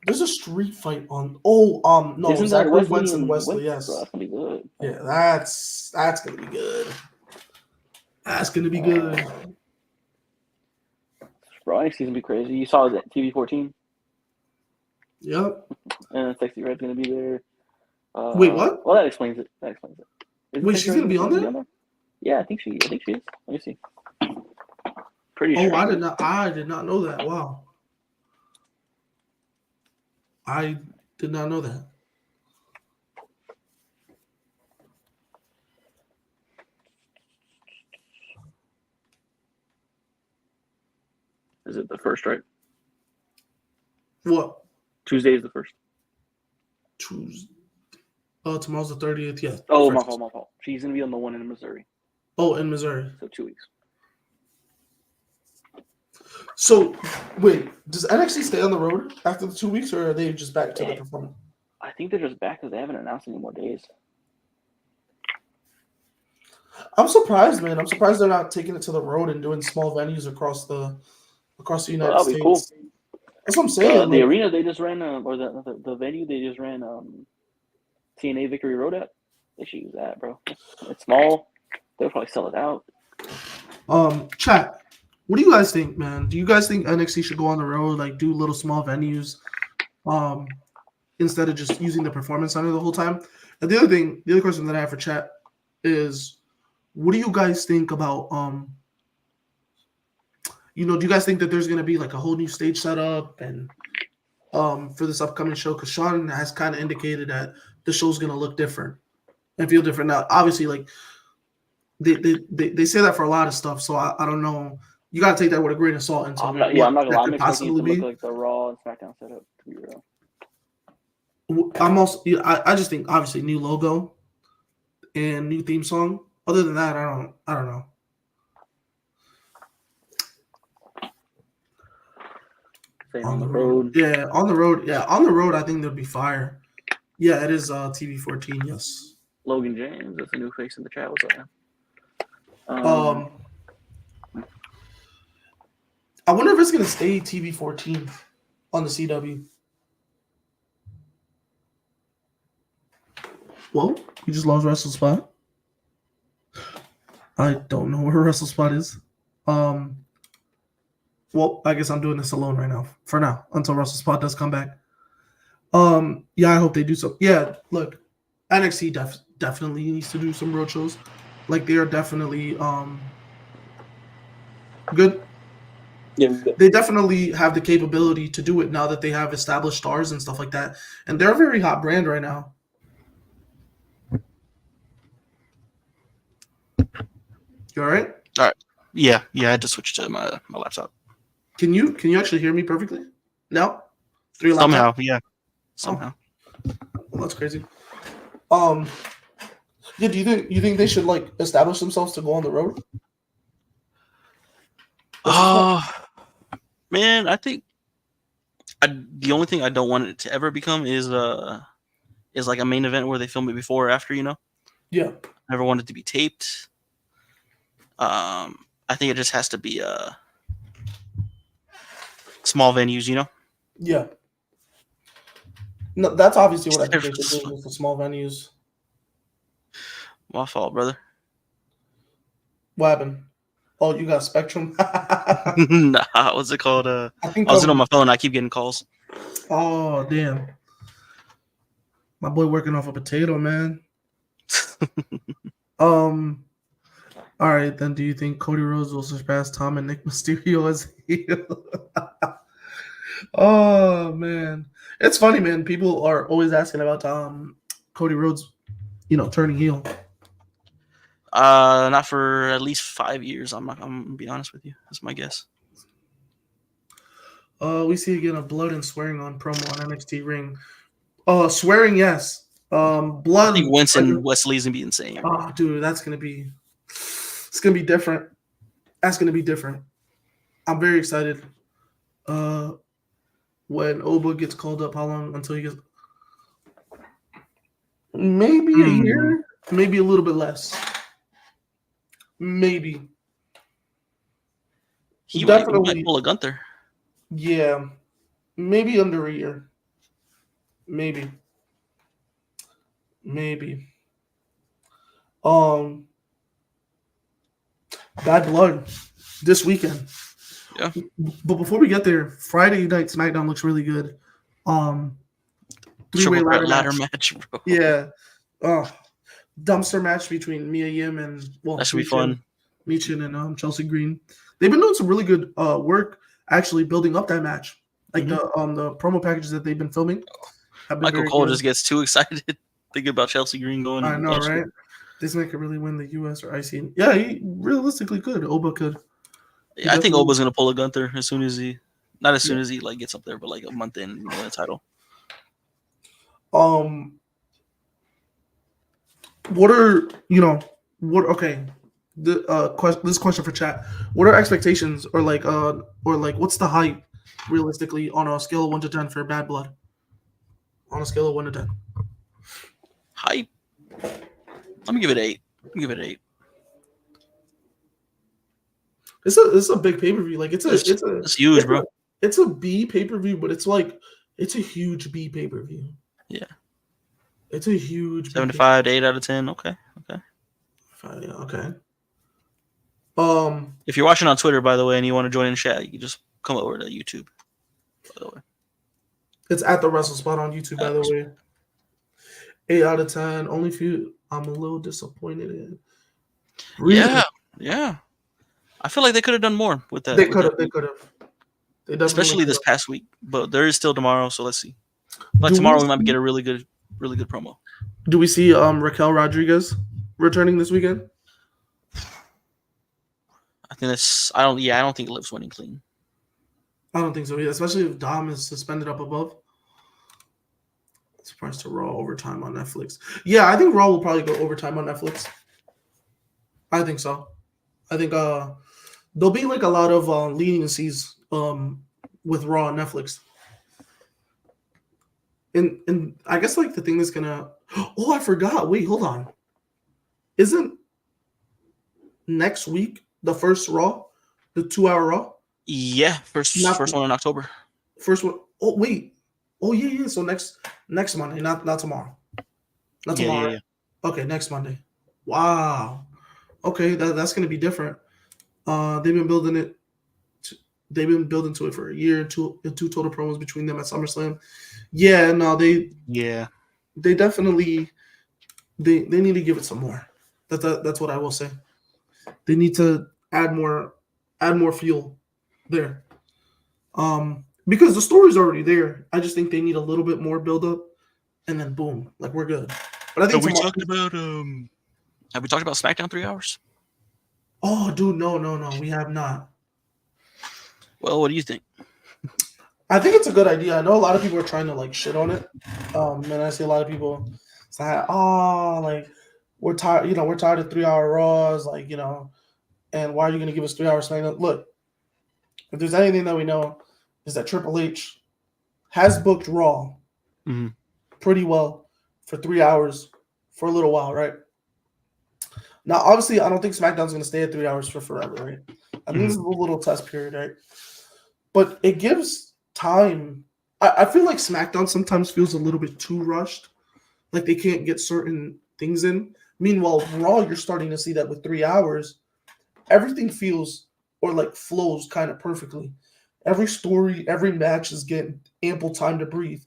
There's a street fight on. No, Zachary Wentz and Wesley. Yes, bro, that's gonna be good. Yeah, that's gonna be good. That's gonna be good. Bro, NXT's gonna be crazy. You saw that TV 14. Yep. And Sexy Red's gonna be there. Wait, what? Well, that explains it. Wait, she's gonna be on there? Yeah, I think she is. Let me see. Pretty sure. I did not know that. Wow. I did not know that. Is it the first, right? What? Tuesday is the first. Tuesday. Oh, tomorrow's the 30th. Yeah. Oh, my fault. She's gonna be on the one in Missouri. Oh, in Missouri. So 2 weeks. So, wait, does NXT stay on the road after the 2 weeks, or are they just back to the performance? I think they're just back because they haven't announced any more days. I'm surprised, man. I'm surprised they're not taking it to the road and doing small venues across the United States. Cool. That's what I'm saying. The arena they just ran, or the venue they just ran, TNA Victory Road at. They should use that, bro. It's small. They'll probably sell it out. Chat. What do you guys think, man? Do you guys think NXT should go on the road, like do little small venues, instead of just using the Performance Center the whole time? And the other question that I have for chat is, what do you guys think about, do you guys think that there's gonna be like a whole new stage setup and for this upcoming show? Because Sean has kind of indicated that the show's gonna look different and feel different. Now, obviously, like they say that for a lot of stuff, so I don't know. You gotta take that with a grain of salt. I'm not gonna lie. I'm expecting it to look like the Raw and SmackDown setup, to be real. I just think obviously new logo and new theme song. Other than that, I don't know. On the road. Yeah, on the road. Yeah, on the road, I think there'd be fire. Yeah, it is TV 14, yes. Logan James, that's a new face in the chat. What's up, man? I wonder if it's gonna stay TV 14 on the CW. Well, you just lost Wrestle Spot. I don't know where Wrestle Spot is. Well, I guess I'm doing this alone right now, for now, until Wrestle Spot does come back. Yeah, I hope they do so. Yeah, look, NXT definitely needs to do some road shows. Like, they are definitely good. Yeah. They definitely have the capability to do it now that they have established stars and stuff like that. And they're a very hot brand right now. You all right? All right. Yeah, I had to switch to my laptop. Can you actually hear me perfectly? No? Through your Somehow, laptop? yeah. Somehow. Well, that's crazy. Yeah, do you think they should like establish themselves to go on the road? Man, I think the only thing I don't want it to ever become is like a main event where they film it before or after, you know? Yeah. I never want it to be taped. I think it just has to be small venues, you know? Yeah. No, that's obviously what I think they should do with the small venues. My fault, brother. What happened? Oh, you got Spectrum? Nah, what's it called? I was on my phone. I keep getting calls. Oh, damn. My boy working off a potato, man. All right, then do you think Cody Rhodes will surpass Tom and Nick Mysterio as heel? Oh, man. It's funny, man. People are always asking about Cody Rhodes, turning heel. Not for at least 5 years. I'm gonna be honest with you. That's my guess. We see again a blood and swearing on promo on NXT ring. Swearing, yes. Blood. I think Winston Wesley's gonna be insane. Oh, dude, it's gonna be different. That's gonna be different. I'm very excited. When Oba gets called up, how long until he gets? Maybe a year, maybe a little bit less. Maybe. He might pull a Gunther. Yeah, maybe under a year. Maybe. Bad Blood this weekend. Yeah. But before we get there, Friday night SmackDown looks really good. Three-way ladder match, bro. Yeah. Dumpster match between Mia Yim and that should be fun. Michin and Chelsea Green. They've been doing some really good work actually building up that match. Like the promo packages that they've been filming. Michael Cole just gets too excited thinking about Chelsea Green going. I know, right? This man could really win the US or IC. Yeah, he realistically could. Oba could. Yeah, I think Oba's gonna pull a Gunther as soon as he like gets up there, but like a month in the title. What are okay? This question for chat. What are expectations or what's the hype realistically on a scale of 1 to 10 for Bad Blood? On a scale of 1 to 10. Hype. Let me give it 8. It's a big pay-per-view. Like it's huge, bro. It's a B pay-per-view, but it's a huge B pay-per-view. Yeah. It's a huge 75 to 8 out of 10. Okay. Okay. If you're watching on Twitter, by the way, and you want to join in chat, you can just come over to YouTube. By the way. It's at the Wrestle Spot on YouTube, by the way. 8 out of 10. Only few I'm a little disappointed in. Really? Yeah. I feel like they could have done more with that. They could have. Especially this past week. But there is still tomorrow, so let's see. But tomorrow we might get a really good promo. Do we see Raquel Rodriguez returning this weekend? I think I don't think Liv's winning clean. I don't think so either, especially if Dom is suspended up above. Surprised to Raw overtime on Netflix. Yeah, I think Raw will probably go overtime on Netflix. I think so. I think there'll be like a lot of leniencies with Raw on Netflix. And I guess like the thing that's gonna I forgot. Wait, hold on. Isn't next week the first Raw? The 2-hour Raw? Yeah, first one in October. First one. Oh wait. Oh yeah. So next Monday, not tomorrow. Not tomorrow. Yeah. Okay, next Monday. Wow. Okay, that's gonna be different. They've been building it. They've been building to it for a year. Two total promos between them at SummerSlam. Yeah, no, they definitely they need to give it some more. That's what I will say. They need to add more fuel there. Because the story's already there. I just think they need a little bit more build up, and then boom, like we're good. But I think Have we talked about SmackDown 3 hours? Oh, dude, no, we have not. Well, what do you think? I think it's a good idea. I know a lot of people are trying to like shit on it. And I see a lot of people say, "Oh, like we're tired. We're tired of 3-hour Raws. Like, and why are you going to give us 3 hours SmackDown?" Look, if there's anything that we know, is that Triple H has booked Raw pretty well for 3 hours for a little while, right? Now, obviously, I don't think SmackDown's going to stay at 3 hours for forever, right? I think this is a little test period, right? But it gives time. I feel like SmackDown sometimes feels a little bit too rushed. Like they can't get certain things in. Meanwhile, Raw, you're starting to see that with 3 hours, everything feels or like flows kind of perfectly. Every story, every match is getting ample time to breathe.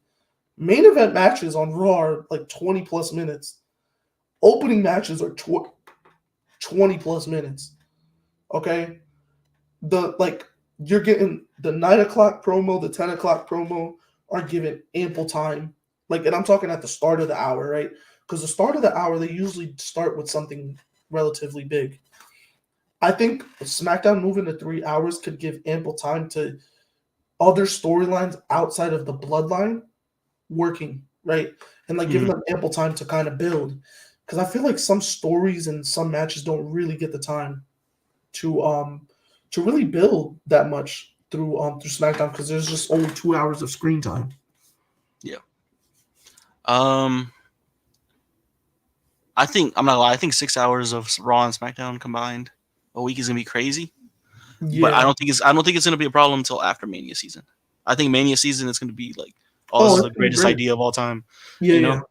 Main event matches on Raw are like 20 plus minutes. Opening matches are 20 plus minutes. Okay? You're getting the 9 o'clock promo, the 10 o'clock promo are given ample time. And I'm talking at the start of the hour, right? Because the start of the hour, they usually start with something relatively big. I think SmackDown moving to 3 hours could give ample time to other storylines outside of the bloodline working, right? And giving them ample time to kind of build. Because I feel like some stories and some matches don't really get the time to really build that much through SmackDown because there's just only 2 hours of screen time. Yeah. I think I'm not gonna lie. I think 6 hours of Raw and SmackDown combined a week is gonna be crazy. Yeah. But I don't think it's gonna be a problem until after Mania season. I think Mania season is gonna be like, this is the greatest idea of all time. Yeah,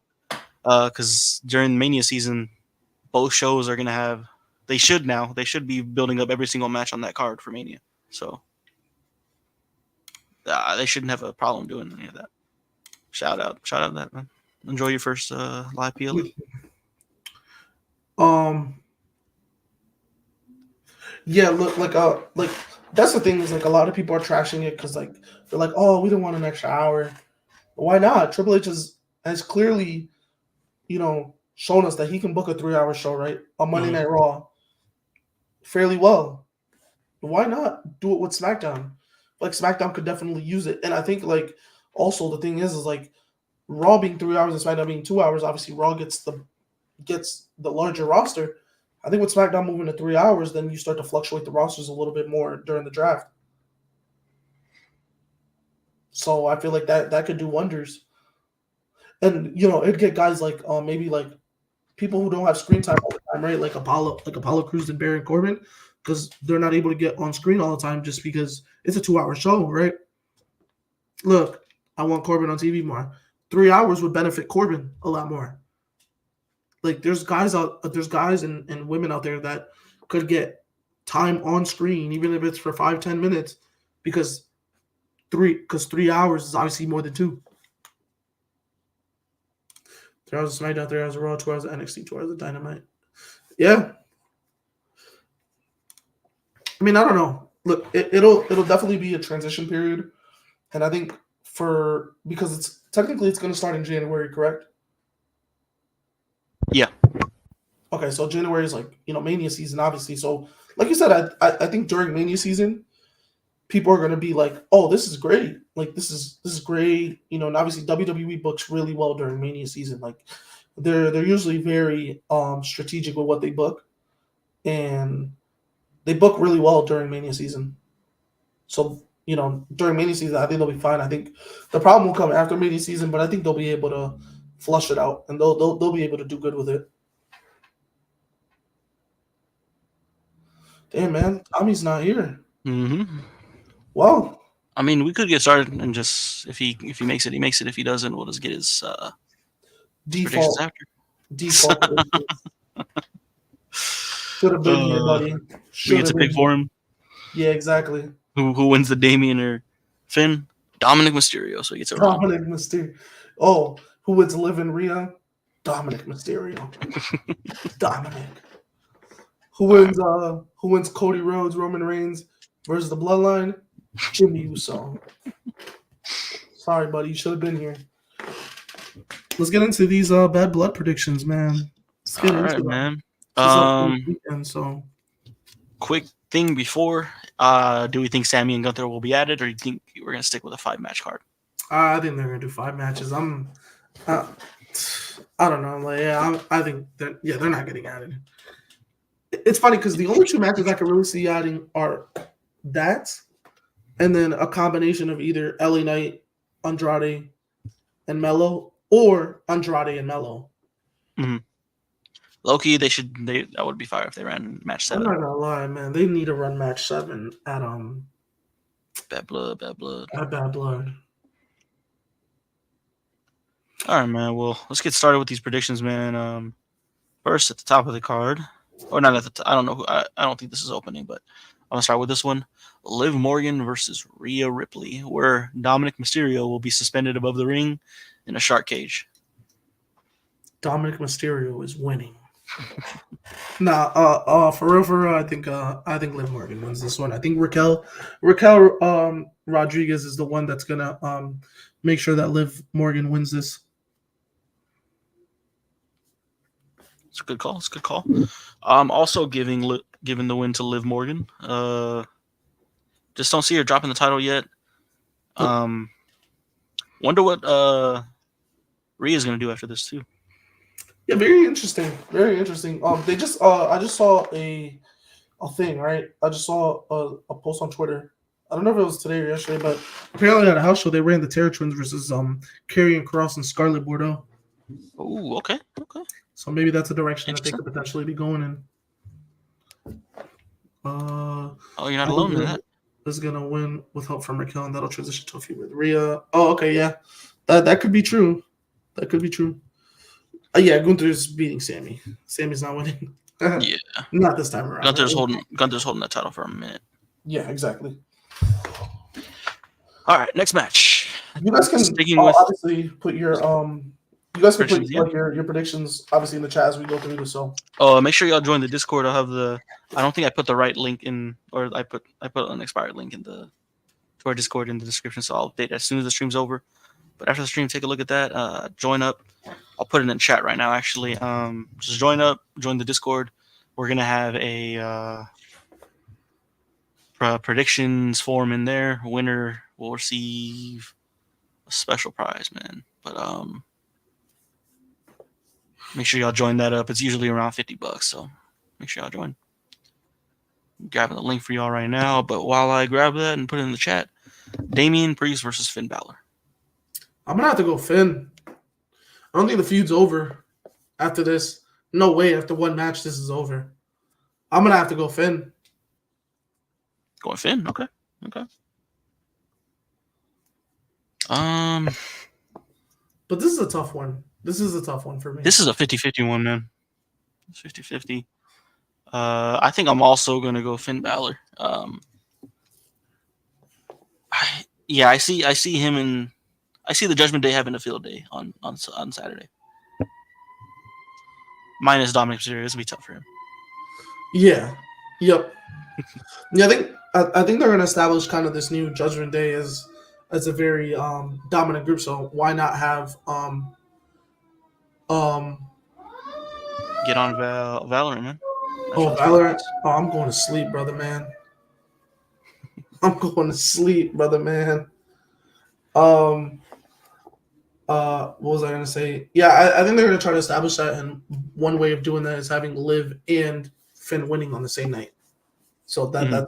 because during Mania season, both shows are gonna have. They should be building up every single match on that card for Mania. So they shouldn't have a problem doing any of that. Shout out that, man. Enjoy your first live PLE. Yeah, look, that's the thing is a lot of people are trashing it because they're like, oh, we don't want an extra hour. Why not? Triple H has clearly, shown us that he can book a 3-hour show, right, on Monday Night Raw fairly well. Why not do it with SmackDown? SmackDown could definitely use it, and I think also the thing is Raw being 3 hours and SmackDown being 2 hours. Obviously, Raw gets the larger roster. I think with SmackDown moving to 3 hours, then you start to fluctuate the rosters a little bit more during the draft. So I feel like that could do wonders. And it'd get guys maybe people who don't have screen time all the time, right? Like Apollo Crews and Baron Corbin, because they're not able to get on screen all the time just because it's a 2-hour show, right? Look, I want Corbin on TV more. 3 hours would benefit Corbin a lot more. There's guys and women out there that could get time on screen, even if it's for 5-10 minutes, because 3 hours is obviously more than 2. 3 hours of SmackDown, 3 hours of Raw, 2 hours of NXT, 2 hours of Dynamite. Yeah. I mean, I don't know. Look, it'll definitely be a transition period, and I think because it's technically going to start in January, correct? Yeah. Okay, so January is Mania season, obviously. So, like you said, I think during Mania season, people are gonna be like, "Oh, this is great! This is great!" And obviously WWE books really well during Mania season. They're usually very strategic with what they book, and they book really well during Mania season. So during Mania season, I think they'll be fine. I think the problem will come after Mania season, but I think they'll be able to flush it out, and they'll be able to do good with it. Damn, man, Tommy's not here. Well, I mean, we could get started and just if he makes it, he makes it. If he doesn't, we'll just get his default after. Default. Should have been here, buddy. We get to pick for him. Yeah, exactly. Who wins the Damian or Finn? Dominic Mysterio. So he gets it wrong. Dominic Mysterio. Oh, who wins Liv and Rhea? Dominic Mysterio. Dominic. Who wins Cody Rhodes, Roman Reigns versus the Bloodline? Jimmy Uso. Sorry, buddy. You should have been here. Let's get into these bad blood predictions, man. Let's get into them. Man. Weekend, so quick thing before, do we think Sammy and Gunther will be added, or do you think we're gonna stick with a 5-match card? I think they're gonna do 5 matches. I don't know. Like, I think that they're not getting added. It's funny because the only 2 matches I could really see adding are that, and then a combination of either LA Knight, Andrade, and Melo, or Andrade and Melo. Mm-hmm. Loki, that would be fire if they ran match 7. I'm not gonna lie, man. They need to run match 7 at Bad blood. At Bad Blood. All right, man. Well, let's get started with these predictions, man. First, at the top of the card, or not at the top. I don't know. I don't think this is opening, but I'm gonna start with this one: Liv Morgan versus Rhea Ripley, where Dominic Mysterio will be suspended above the ring in a shark cage. Dominic Mysterio is winning. For real, I think Liv Morgan wins this one. I think Raquel Rodriguez is the one that's gonna make sure that Liv Morgan wins this. It's a good call. Also giving the win to Liv Morgan. Just don't see her dropping the title yet. Wonder what Rhea's gonna do after this too. Yeah, very interesting. Very interesting. They just I just saw a thing, right? I just saw a post on Twitter. I don't know if it was today or yesterday, but apparently at a house show they ran the Terror Twins versus Karrion Kross and Scarlett Bordeaux. Oh, okay. So maybe that's a direction that they could potentially be going in. You're not alone in that. Is gonna win with help from Raquel, and that'll transition to a feud with Rhea. Oh, okay, yeah, that could be true. That could be true. Yeah, Gunther's beating Sammy. Sammy's not winning. Yeah, not this time around. Gunther's holding that title for a minute. Yeah, exactly. All right, next match. You guys can obviously put your You guys can put your predictions obviously in the chat as we go through this. So make sure y'all join the Discord. I'll have I don't think I put the right link in, or I put an expired link to our Discord in the description. So I'll update as soon as the stream's over. But after the stream, take a look at that. Join up. I'll put it in chat right now. Actually, just join up. Join the Discord. We're gonna have a predictions form in there. Winner will receive a special prize, man. But make sure y'all join that up. It's usually around $50, so make sure y'all join. I'm grabbing the link for y'all right now. But while I grab that and put it in the chat, Damian Priest versus Finn Balor. I'm gonna have to go Finn. I don't think the feud's over after this. No way. After one match, this is over. I'm gonna have to go Finn. Going Finn? Okay. But this is a tough one. This is a tough one for me. This is a 50-50 one, man. It's 50-50. I think I'm also gonna go Finn Balor. I see him in. I see the Judgment Day having a field day on Saturday. Minus Dominic Mysterio, it's gonna be tough for him. Yeah. Yep. Yeah, I think they're gonna establish kind of this new Judgment Day as a very dominant group. So why not have get on Valorant, man. Valorant. Oh, I'm going to sleep, brother, man. I'm going to sleep, brother, man. What was I gonna say? Yeah, I think they're gonna try to establish that, and one way of doing that is having Liv and Finn winning on the same night. So that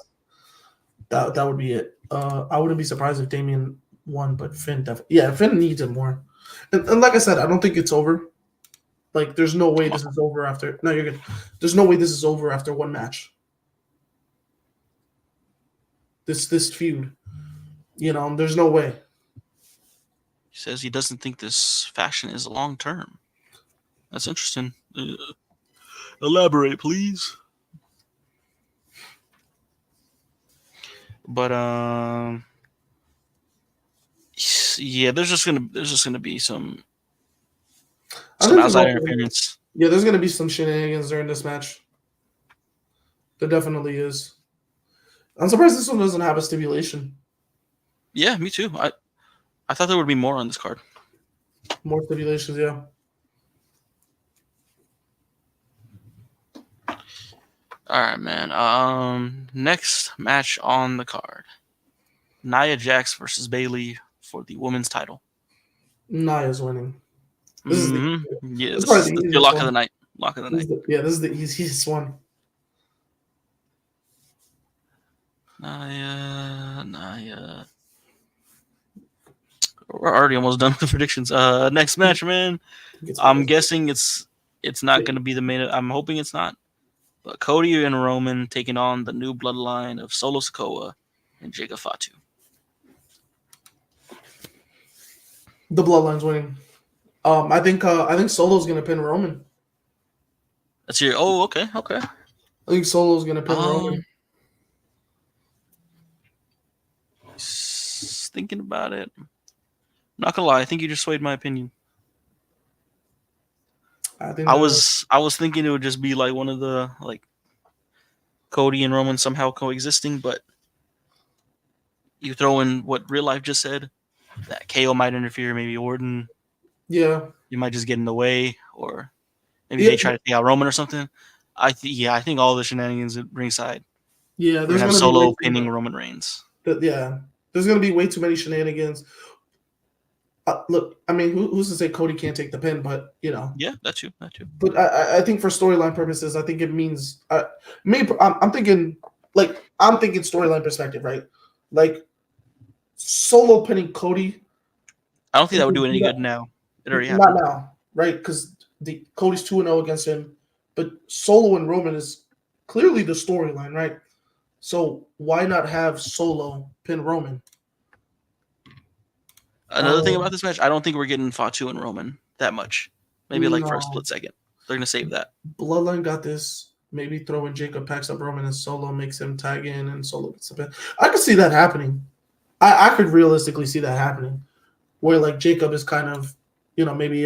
would be it. I wouldn't be surprised if Damian won, but Finn definitely. Yeah, Finn needs it more. And like I said, I don't think it's over. Like, there's no way this is over after. No, you're good. There's no way this is over after one match. This feud, there's no way. He says he doesn't think this faction is long term. That's interesting. Elaborate, please. But yeah, there's just gonna be some outside interference. Yeah, there's gonna be some shenanigans during this match. There definitely is. I'm surprised this one doesn't have a stipulation. Yeah, me too. I thought there would be more on this card. More stipulations, yeah. All right, man. Next match on the card: Nia Jax versus Bayley for the women's title. Nia's winning. This is your lock of the night. Lock of the night. This is the easiest one. Nia. We're already almost done with the predictions. Next match, man. I'm guessing it's not going to be the main. I'm hoping it's not. But Cody and Roman taking on the new bloodline of Solo Sikoa and Jacob Fatu. The bloodline's winning. I think Solo's gonna pin Roman. That's your. Oh, okay. I think Solo's gonna pin Roman. Thinking about it, not gonna lie. I think you just swayed my opinion. I was thinking it would just be like one of the Cody and Roman somehow coexisting, but you throw in what real life just said, that KO might interfere, maybe Orton. Yeah. You might just get in the way, or maybe they try to take out Roman or something. I think all the shenanigans at ringside. Yeah, there's gonna have Solo pinning Roman Reigns. Yeah, there's gonna be way too many shenanigans. Look, I mean, who's to say Cody can't take the pin? But Yeah, that too. But I think for storyline purposes, I think it means. I'm thinking storyline perspective, right? Like Solo pinning Cody. I don't think that would do any good now. It already happened. Not now, right? Because Cody's 2-0 against him, but Solo and Roman is clearly the storyline, right? So why not have Solo pin Roman? Another thing about this match, I don't think we're getting Fatu and Roman that much. Maybe for a split second. They're gonna save that. Bloodline got this. Maybe throw in Jacob, packs up Roman, and Solo makes him tag in, and Solo gets the pin. I could see that happening. I could realistically see that happening, where Jacob is kind of, maybe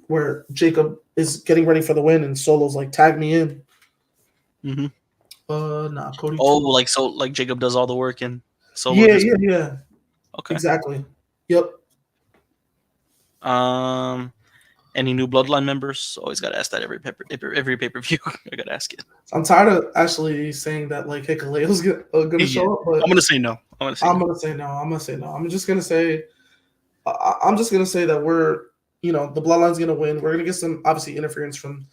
where Jacob is getting ready for the win, and Solo's tag me in. Mm-hmm. Nah, Cody. Oh, Jacob does all the work and Solo. Yeah. Okay. Exactly. Yep. Any new Bloodline members? Always got to ask that every pay-per-view. I got to ask it. I'm tired of actually saying that Hikaleo's gonna show up, but I'm gonna say no. I'm gonna say no. I'm just gonna say that we're the Bloodline's gonna win. We're gonna get some obviously interference from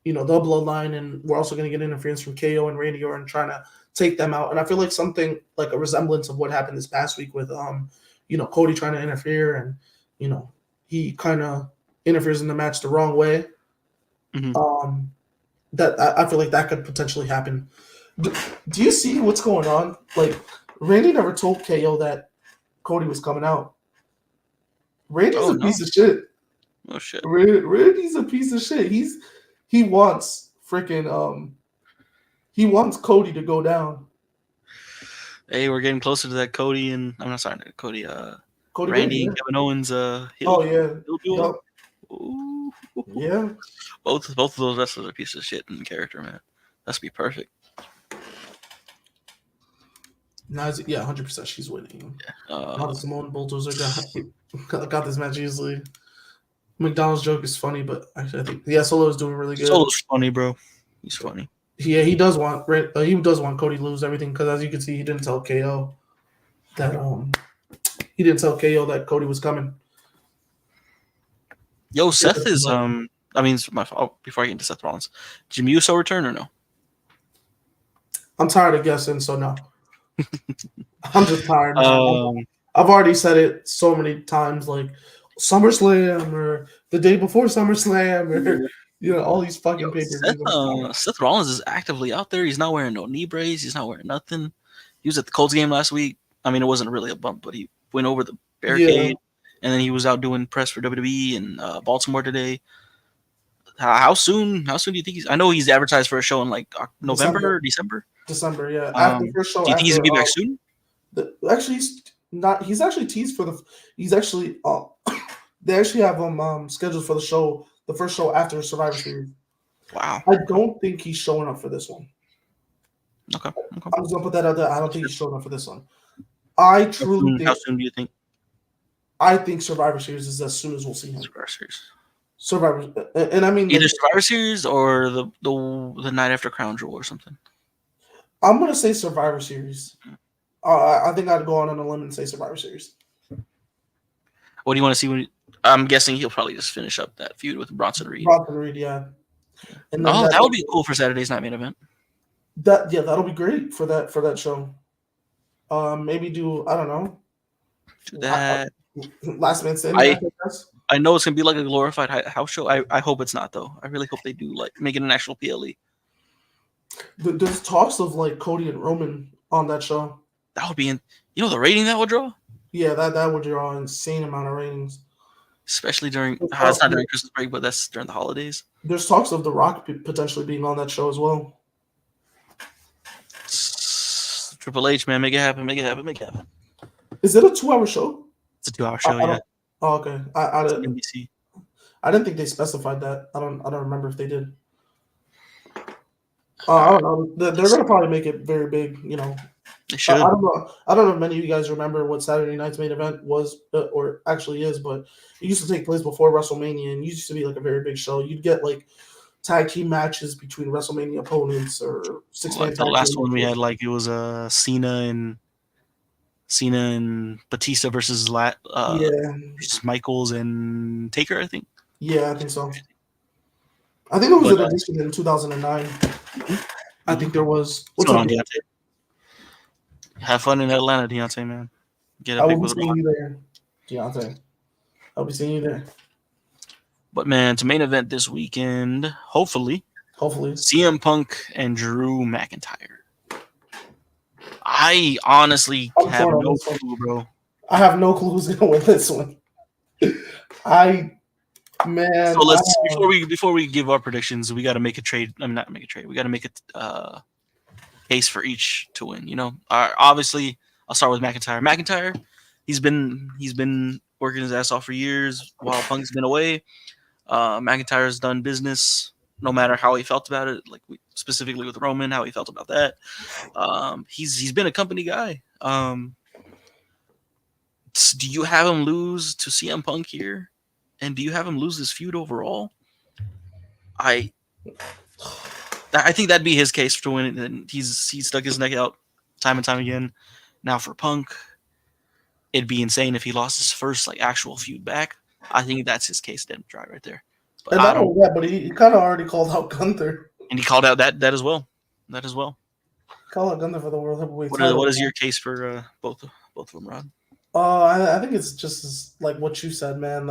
the Bloodline, and we're also gonna get interference from KO and Randy Orton trying to take them out. And I feel like something like a resemblance of what happened this past week with Cody trying to interfere, and he kind of interferes in the match the wrong way. Mm-hmm. That I feel like that could potentially happen. Do you see what's going on? Randy never told KO that Cody was coming out. Randy's a piece of shit. Oh shit. Randy's a piece of shit. He wants freaking he wants Cody to go down. Hey, we're getting closer to that Cody and Cody Randy and Kevin Owens Yep. Ooh. Yeah. Both of those wrestlers are pieces of shit in character, man. That's be perfect. No, 100% she's winning. Yeah. Simone Bulldozer got this match easily. McDonald's joke is funny, but actually I think Solo is doing really good. Solo's funny, bro. He's funny. Yeah, he does want Cody to lose everything because as you can see, he didn't tell KO that Cody was coming. Yo, Seth is it's my fault. Before I get into Seth Rollins, Jimmy Uso return or no? I'm tired of guessing, so no. I'm just tired. I've already said it so many times, SummerSlam or the day before SummerSlam or all these fucking pay-per-views. Seth Rollins is actively out there. He's not wearing no knee brace. He's not wearing nothing. He was at the Colts game last week. I mean, it wasn't really a bump, but he went over the barricade, and then he was out doing press for WWE in Baltimore today. How soon do you think he's? I know he's advertised for a show in November or December. December, yeah. After the first show. Do you think he's gonna be back soon? Actually, he's not. He's actually teased for the. He's actually. They actually have him scheduled for the first show after Survivor Series. Wow. I don't think he's showing up for this one. Okay. I'm just gonna put that out there. I don't think he's showing up for this one. I truly think. How soon do you think? I think Survivor Series is as soon as we'll see him. Survivor Series. Survivor, and I mean either Survivor Series or the night after Crown Jewel or something. I'm gonna say Survivor Series. I think I'd go on a limb and say Survivor Series. What do you want to see? I'm guessing he'll probably just finish up that feud with Bronson Reed. Bronson Reed, yeah. And that would be cool for Saturday's Night Main Event. That'll be great for that show. Maybe do I don't know. Do that. Last Man Standing. I know it's gonna be like a glorified house show. I hope it's not though. I really hope they do like make it an actual PLE. There's talks of like Cody and Roman on that show. That would be the rating that would draw. Yeah, that would draw an insane amount of ratings. Especially during it's not during Christmas break, but that's during the holidays. There's talks of The Rock potentially being on that show as well. Triple H, man, make it happen, make it happen, make it happen. Is it a 2-hour show? It's a 2-hour show, yeah. Oh, okay. NBC. I didn't think they specified that. I don't remember if they did. I don't know. They're gonna probably make it very big, They should. I don't know if many of you guys remember what Saturday night's main event was or actually is, but it used to take place before WrestleMania and it used to be like a very big show. You'd get like tag team matches between WrestleMania opponents or six-man tag. The last one we had, like it was Cena and Batista versus Michaels and Taker, I think. Yeah, I think so. I think there was an edition in 2009. I think there was. What's going on, Deontay? Have fun in Atlanta, Deontay, man. I will be seeing you there, Deontay. I'll be seeing you there. But man, to main event this weekend, hopefully, CM Punk and Drew McIntyre. I honestly have no clue, bro. I have no clue who's gonna win this one. Man. So before we give our predictions, we got to make a trade. I mean, not make a trade. We got to make a case for each to win. Obviously, I'll start with McIntyre. McIntyre, he's been working his ass off for years while Punk's been away. McIntyre's done business, no matter how he felt about it. Like specifically with Roman, how he felt about that. He's been a company guy. Do you have him lose to CM Punk here? And do you have him lose this feud overall? I think that'd be his case to win it. And he's stuck his neck out time and time again. Now for Punk, it'd be insane if he lost his first actual feud back. I think that's his case dead dry right there. But but he kind of already called out Gunther. And he called out that as well. Call out Gunther for the World Heavyweight title. What is your case for both of them, Rod? I think it's just like what you said, man.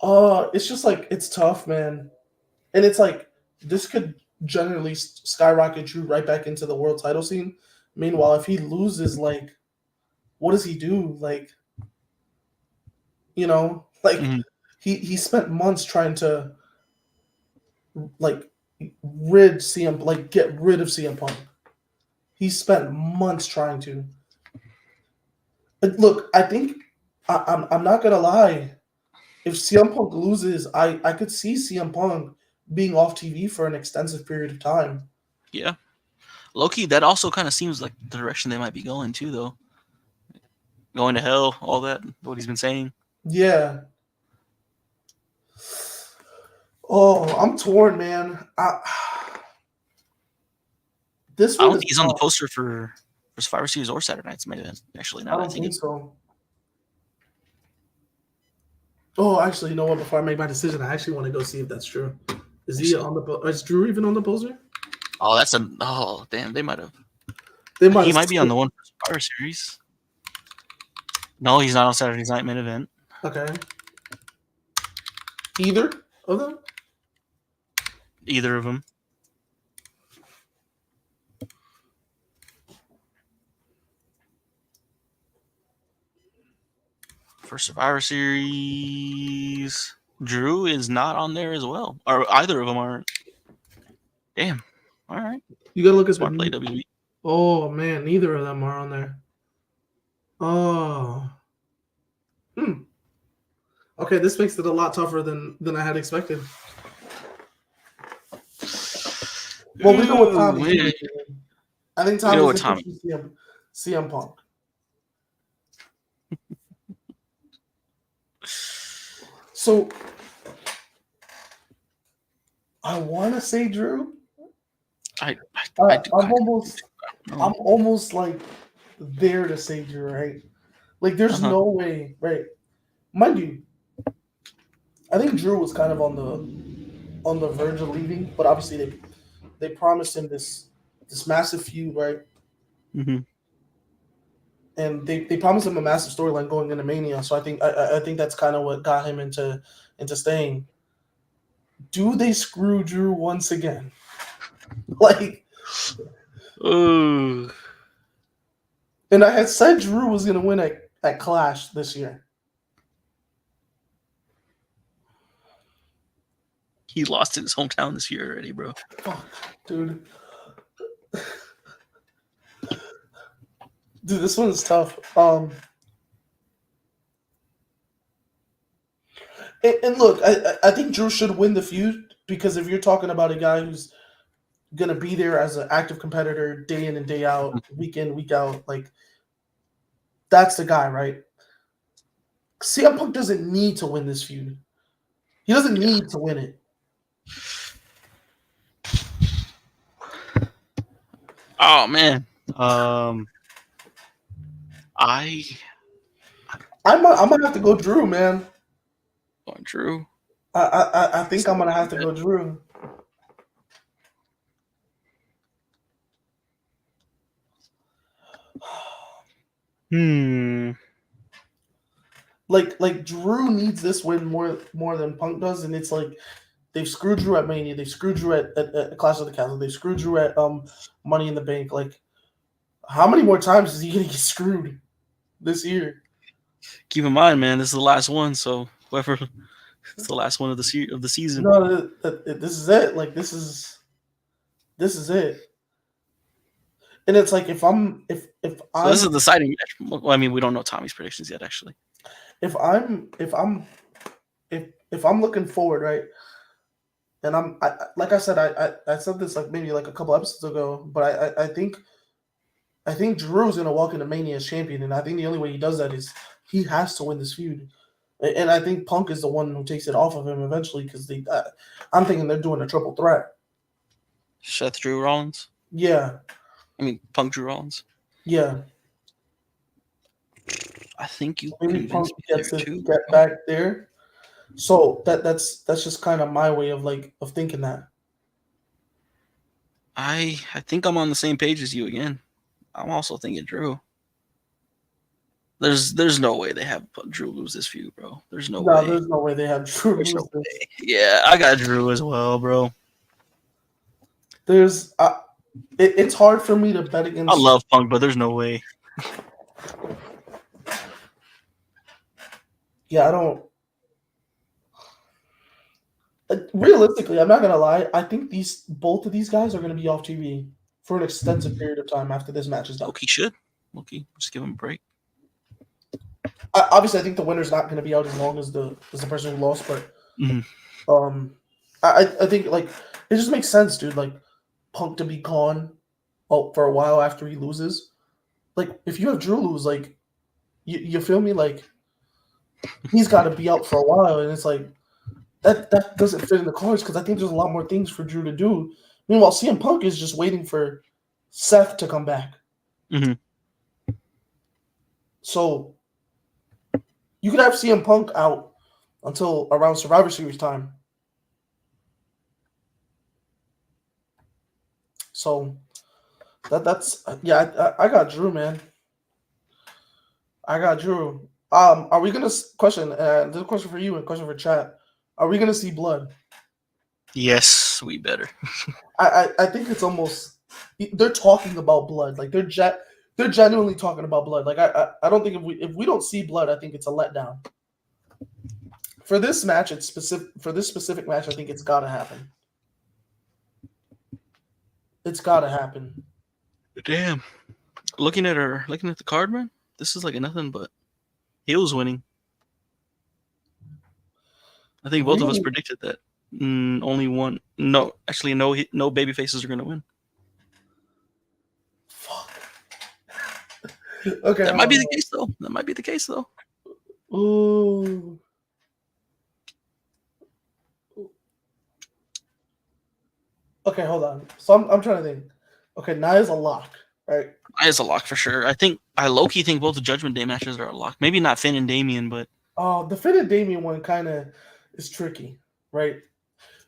It's just it's tough, man. And it's this could generally skyrocket Drew right back into the world title scene. Meanwhile, if he loses, what does he do? He spent months trying to get rid of CM Punk. He spent months trying to. Look, I think I'm not gonna lie. If CM Punk loses, I could see CM Punk being off TV for an extensive period of time. Yeah. Low-key, that also kind of seems like the direction they might be going too, though. Going to hell, all that, what he's been saying. Yeah. Oh, I'm torn, man. I don't think he's on the poster for Survivor Series or Saturday Night's main event. Actually, now I don't think so. Oh, actually, you know what? Before I make my decision, I actually want to go see if that's true. Is he on the? Is Drew even on the poster? Oh, damn! They might have. He might be on the one for Survivor Series. No, he's not on Saturday's Night Main Event. Okay. Either of them. Either of them. For Survivor Series, Drew is not on there as well. Or either of them aren't. Damn. All right. You gotta look at Smart play, WWE. Oh man, neither of them are on there. Oh. Okay, this makes it a lot tougher than I had expected. Well, we go with Tommy. I think Tommy is CM Punk. So I want to say Drew. I'm almost like there to say Drew, right? Like, there's no way, right? Mind you, I think Drew was kind of on the verge of leaving, but obviously they promised him this massive feud, right? Mm-hmm. And they promised him a massive storyline going into Mania. So I think that's kind of what got him into staying. Do they screw Drew once again? Like, ooh. And I had said Drew was going to win at Clash this year. He lost in his hometown this year already, bro. Fuck, dude. Dude, this one's tough. And look, I think Drew should win the feud because if you're talking about a guy who's gonna be there as an active competitor day in and day out, week in, week out, like that's the guy, right? CM Punk doesn't need to win this feud. He doesn't need to win it. Oh man. I'm gonna have to go Drew, man. Oh, Drew. I think I'm gonna have to go Drew. Like Drew needs this win more than Punk does, and it's like they've screwed Drew at Mania, they've screwed Drew at Clash of the Castle, they've screwed Drew at Money in the Bank. Like, how many more times is he gonna get screwed this year? Keep in mind, man, this is the last one, so whoever it's the last one of the season. No, this is it. Like, this is it. And it's like if I'm this is a deciding match. Well, I mean, we don't know Tommy's predictions yet, actually. If I'm looking forward, right, and like I said, I said this like maybe like a couple episodes ago, but I think Drew's gonna walk into Mania as champion, and I think the only way he does that is he has to win this feud, and I think Punk is the one who takes it off of him eventually because I'm thinking they're doing a triple threat. Seth, Drew, Rollins. Yeah. I mean, Punk, Drew, Rollins. Yeah. I think you maybe Punk gets there to too, get back there. So that's just kind of my way of thinking that. I think I'm on the same page as you again. I'm also thinking Drew. There's no way they have Drew lose this feud, bro. There's no way. There's no way they have Drew lose this. Yeah, I got Drew as well, bro. There's it's hard for me to bet against. I love Punk, but there's no way. Yeah, I don't. Realistically, I'm not gonna lie. I think both of these guys are gonna be off TV for an extensive period of time after this match is done. Loki should. Loki, just give him a break. Obviously, I think the winner's not gonna be out as long as the person who lost, but I think like it just makes sense, dude. Like Punk to be gone for a while after he loses. Like if you have Drew lose, like you feel me? Like he's got to be out for a while, and it's like that doesn't fit in the cards because I think there's a lot more things for Drew to do. Meanwhile, CM Punk is just waiting for Seth to come back. So you could have CM Punk out until around Survivor Series time. So that's yeah. I got Drew, man. I got Drew. Are we gonna question? There's a question for you and a question for chat. Are we gonna see blood? Yes, we better. I think it's almost they're talking about blood. Like they're genuinely talking about blood. Like I don't think if we don't see blood, I think it's a letdown. For this match, it's specific. For this specific match, I think it's gotta happen. It's gotta happen. Damn. Looking at the card, man. This is like a nothing but heels winning. I think both of us predicted that. Only one. No, actually, no baby faces are gonna win. Fuck. Okay. That might be the case, though. Ooh. Okay, hold on. So I'm trying to think. Okay, Nia's a lock, right? Nia's a lock for sure. I low-key think both the Judgment Day matches are a lock. Maybe not Finn and Damian, but the Finn and Damian one kind of is tricky, right?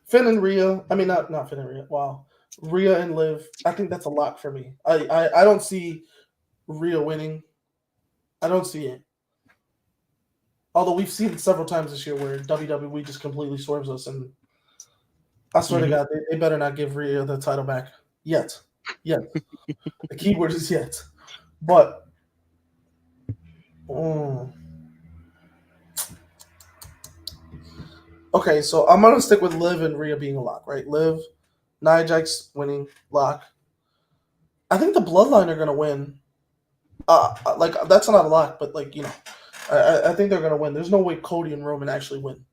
Finn and Rhea. I mean, not Finn and Rhea. Wow, Rhea and Liv. I think that's a lock for me. I don't see Rhea winning. I don't see it. Although we've seen it several times this year where WWE just completely swerves us, and I swear to God, they better not give Rhea the title back yet. Yet. The key word is yet. But okay, so I'm gonna stick with Liv and Rhea being a lock, right? Liv, Nia Jax winning lock. I think the Bloodline are gonna win. Like that's not a lock, but like I think they're gonna win. There's no way Cody and Roman actually win.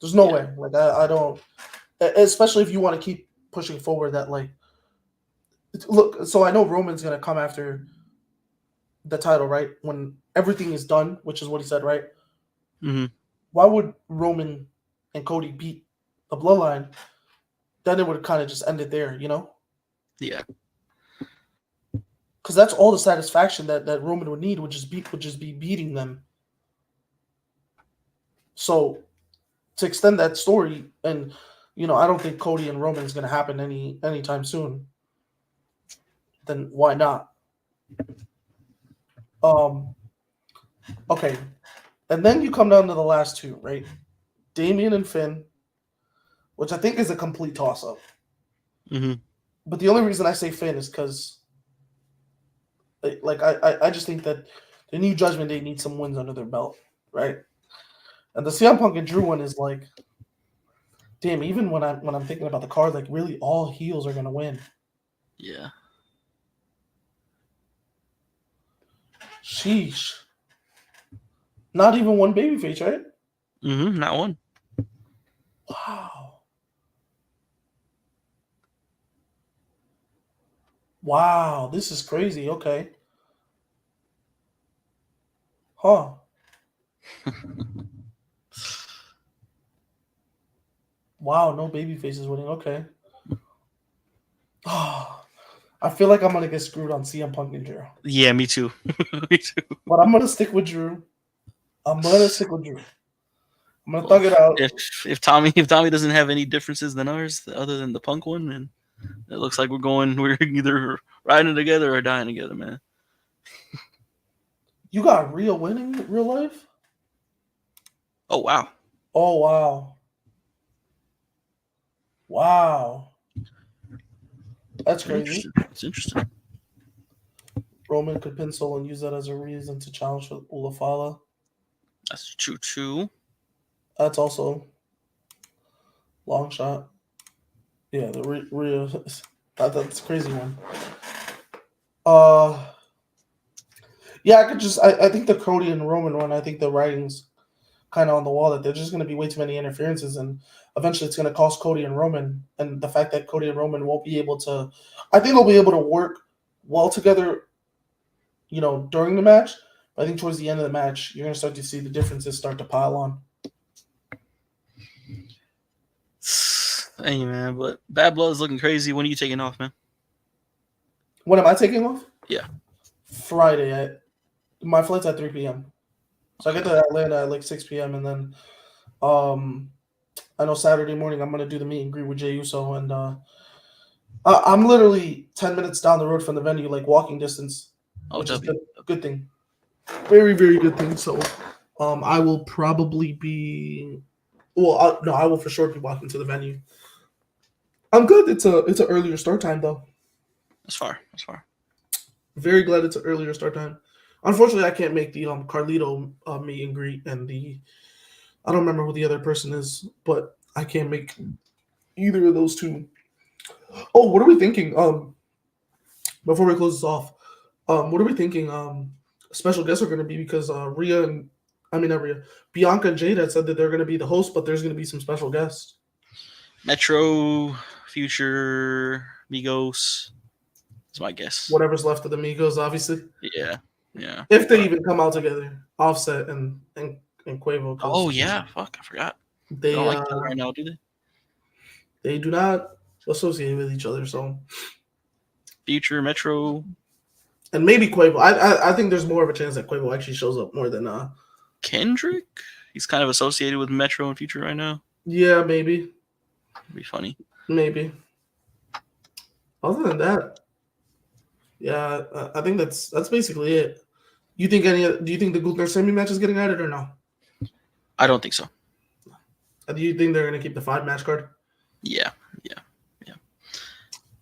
There's no way. Like I don't. Especially if you want to keep pushing forward that like. Look, so I know Roman's gonna come after the title, right? When everything is done, which is what he said, right? Mm-hmm. Why would Roman and Cody beat the Bloodline? Then it would kind of just end it there, Yeah. Because that's all the satisfaction that Roman would need would just be beating them. So to extend that story, and I don't think Cody and Roman is going to happen anytime soon. Then why not? Okay, and then you come down to the last two, right? Damian and Finn, which I think is a complete toss-up. Mm-hmm. But the only reason I say Finn is because, like, I just think that the new Judgment Day needs some wins under their belt, right? And the CM Punk and Drew one is like, damn. Even when I'm thinking about the card, like, really, all heels are gonna win. Yeah. Sheesh. Not even one babyface, right? Mm-hmm. Not one. Wow, this is crazy. Okay. Huh. Wow, no baby faces winning. Okay. Oh, I feel like I'm gonna get screwed on CM Punk and Drew. Yeah, me too. Me too. But I'm gonna stick with Drew. I'm gonna thug it out. If Tommy doesn't have any differences than ours, other than the Punk one, and it looks like we're either riding together or dying together, man. You got Rhea winning in real life? Oh wow. Oh wow. Wow. That's crazy. It's interesting. Roman could pencil and use that as a reason to challenge for Ulafala. That's true too. That's also long shot. Yeah, the Rhea. That's a crazy one. Yeah, I think the Cody and Roman one, I think the writing's kind of on the wall that there's just going to be way too many interferences, and eventually it's going to cost Cody and Roman. And the fact that Cody and Roman won't be able to, I think they'll be able to work well together, during the match. But I think towards the end of the match, you're going to start to see the differences start to pile on. Hey man, but Bad Blood is looking crazy. When are you taking off, man? When am I taking off? Yeah. Friday. My flight's at 3 p.m. So I get to Atlanta at like 6 p.m. and then I know Saturday morning I'm gonna do the meet and greet with Jey Uso, and I'm literally 10 minutes down the road from the venue, like walking distance. Which is a good thing. Very, very good thing. So I will probably be I will for sure be walking to the venue. I'm good. It's an earlier start time though. That's far. Very glad it's an earlier start time. Unfortunately, I can't make the Carlito meet and greet, and I don't remember who the other person is, but I can't make either of those two. Oh, what are we thinking? Before we close this off, what are we thinking? Special guests are going to be, because Bianca and Jade had said that they're going to be the host, but there's going to be some special guests. Metro, Future, Migos. That's my guess. Whatever's left of the Migos, obviously. Yeah. If they even come out together, Offset and Quavo. Oh yeah, fuck, I forgot. They don't like that right now, do they? They do not. associated with each other. So Future, Metro, and maybe Quavo. I think there's more of a chance that Quavo actually shows up more than Kendrick. He's kind of associated with Metro and Future right now. Yeah, maybe. It'd be funny. Maybe. Other than that, yeah, I think that's basically it. Do you think the Gunther semi match is getting added or no? I don't think so. Do you think they're gonna keep the 5-match card? Yeah.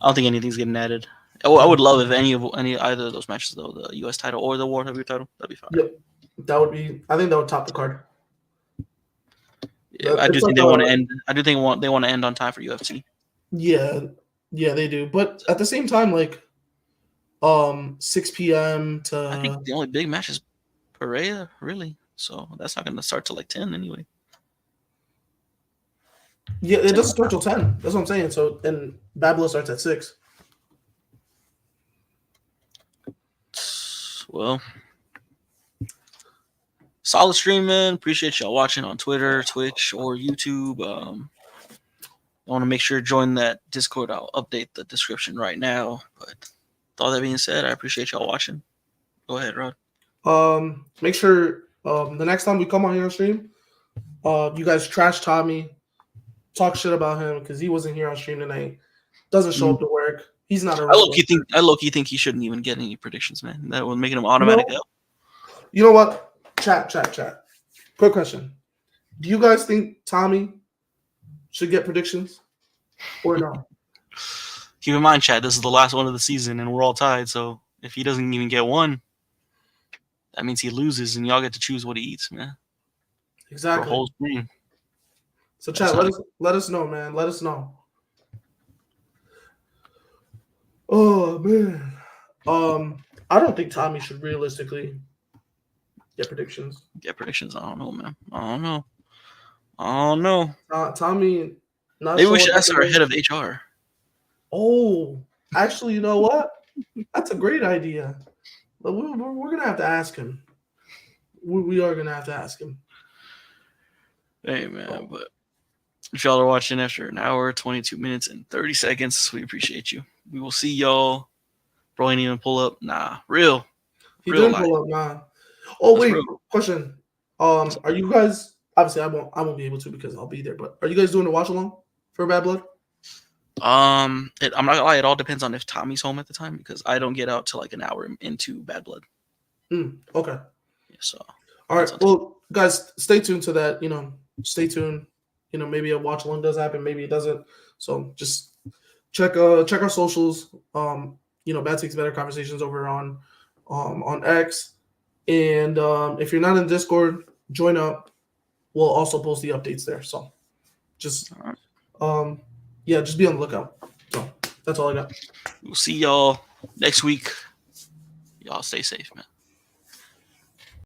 I don't think anything's getting added. I would love if either of those matches though, the U.S. title or the World Heavyweight title, that'd be fine. Yep, that would be. I think that would top the card. Yeah, I do think they want to end. I do think they want to end on time for UFC. Yeah, they do. But at the same time, like, 6 p.m. to. I think the only big match is Pereira, really. So that's not going to start till like 10 anyway. Yeah, it doesn't start till 10. That's what I'm saying. So, and Bad Blood starts at 6. Well, solid stream, man. Appreciate y'all watching on Twitter, Twitch, or YouTube. I want to make sure to join that Discord. I'll update the description right now. But with all that being said, I appreciate y'all watching. Go ahead, Rod. Make sure the next time we come on here on stream, you guys trash Tommy, talk shit about him because he wasn't here on stream tonight. Doesn't show up to work. He's not a. I low-key think he shouldn't even get any predictions, man. That would make him automatic out. You know what? Chat. Quick question: do you guys think Tommy should get predictions or no? Keep in mind, chat, this is the last one of the season, and we're all tied. So if he doesn't even get one, that means he loses, and y'all get to choose what he eats, man. Exactly. For a whole stream. So, chat, let us know, man. Let us know. Oh man, I don't think Tommy should realistically get predictions. I don't know, man. I don't know. Tommy. Maybe we should ask our head of HR. Oh, actually, you know what? That's a great idea. But we're gonna have to ask him. We are gonna have to ask him. Hey man, but if y'all are watching after an hour, 22 minutes, and 30 seconds, we appreciate you. We will see y'all. Bro ain't even pull up. Nah, real. He didn't pull up. Nah. Oh wait, question. Are you guys? Obviously, I won't be able to because I'll be there. But are you guys doing a watch along for Bad Blood? I'm not gonna lie. It all depends on if Tommy's home at the time because I don't get out till like an hour into Bad Blood. Okay. Yeah, so. All right. Well, guys, stay tuned to that. Stay tuned. Maybe a watch along does happen. Maybe it doesn't. So just check our socials. Bad Takes Better Conversations over on X. And if you're not in Discord, join up. We'll also post the updates there. So just just be on the lookout. So that's all I got. We'll see y'all next week. Y'all stay safe, man.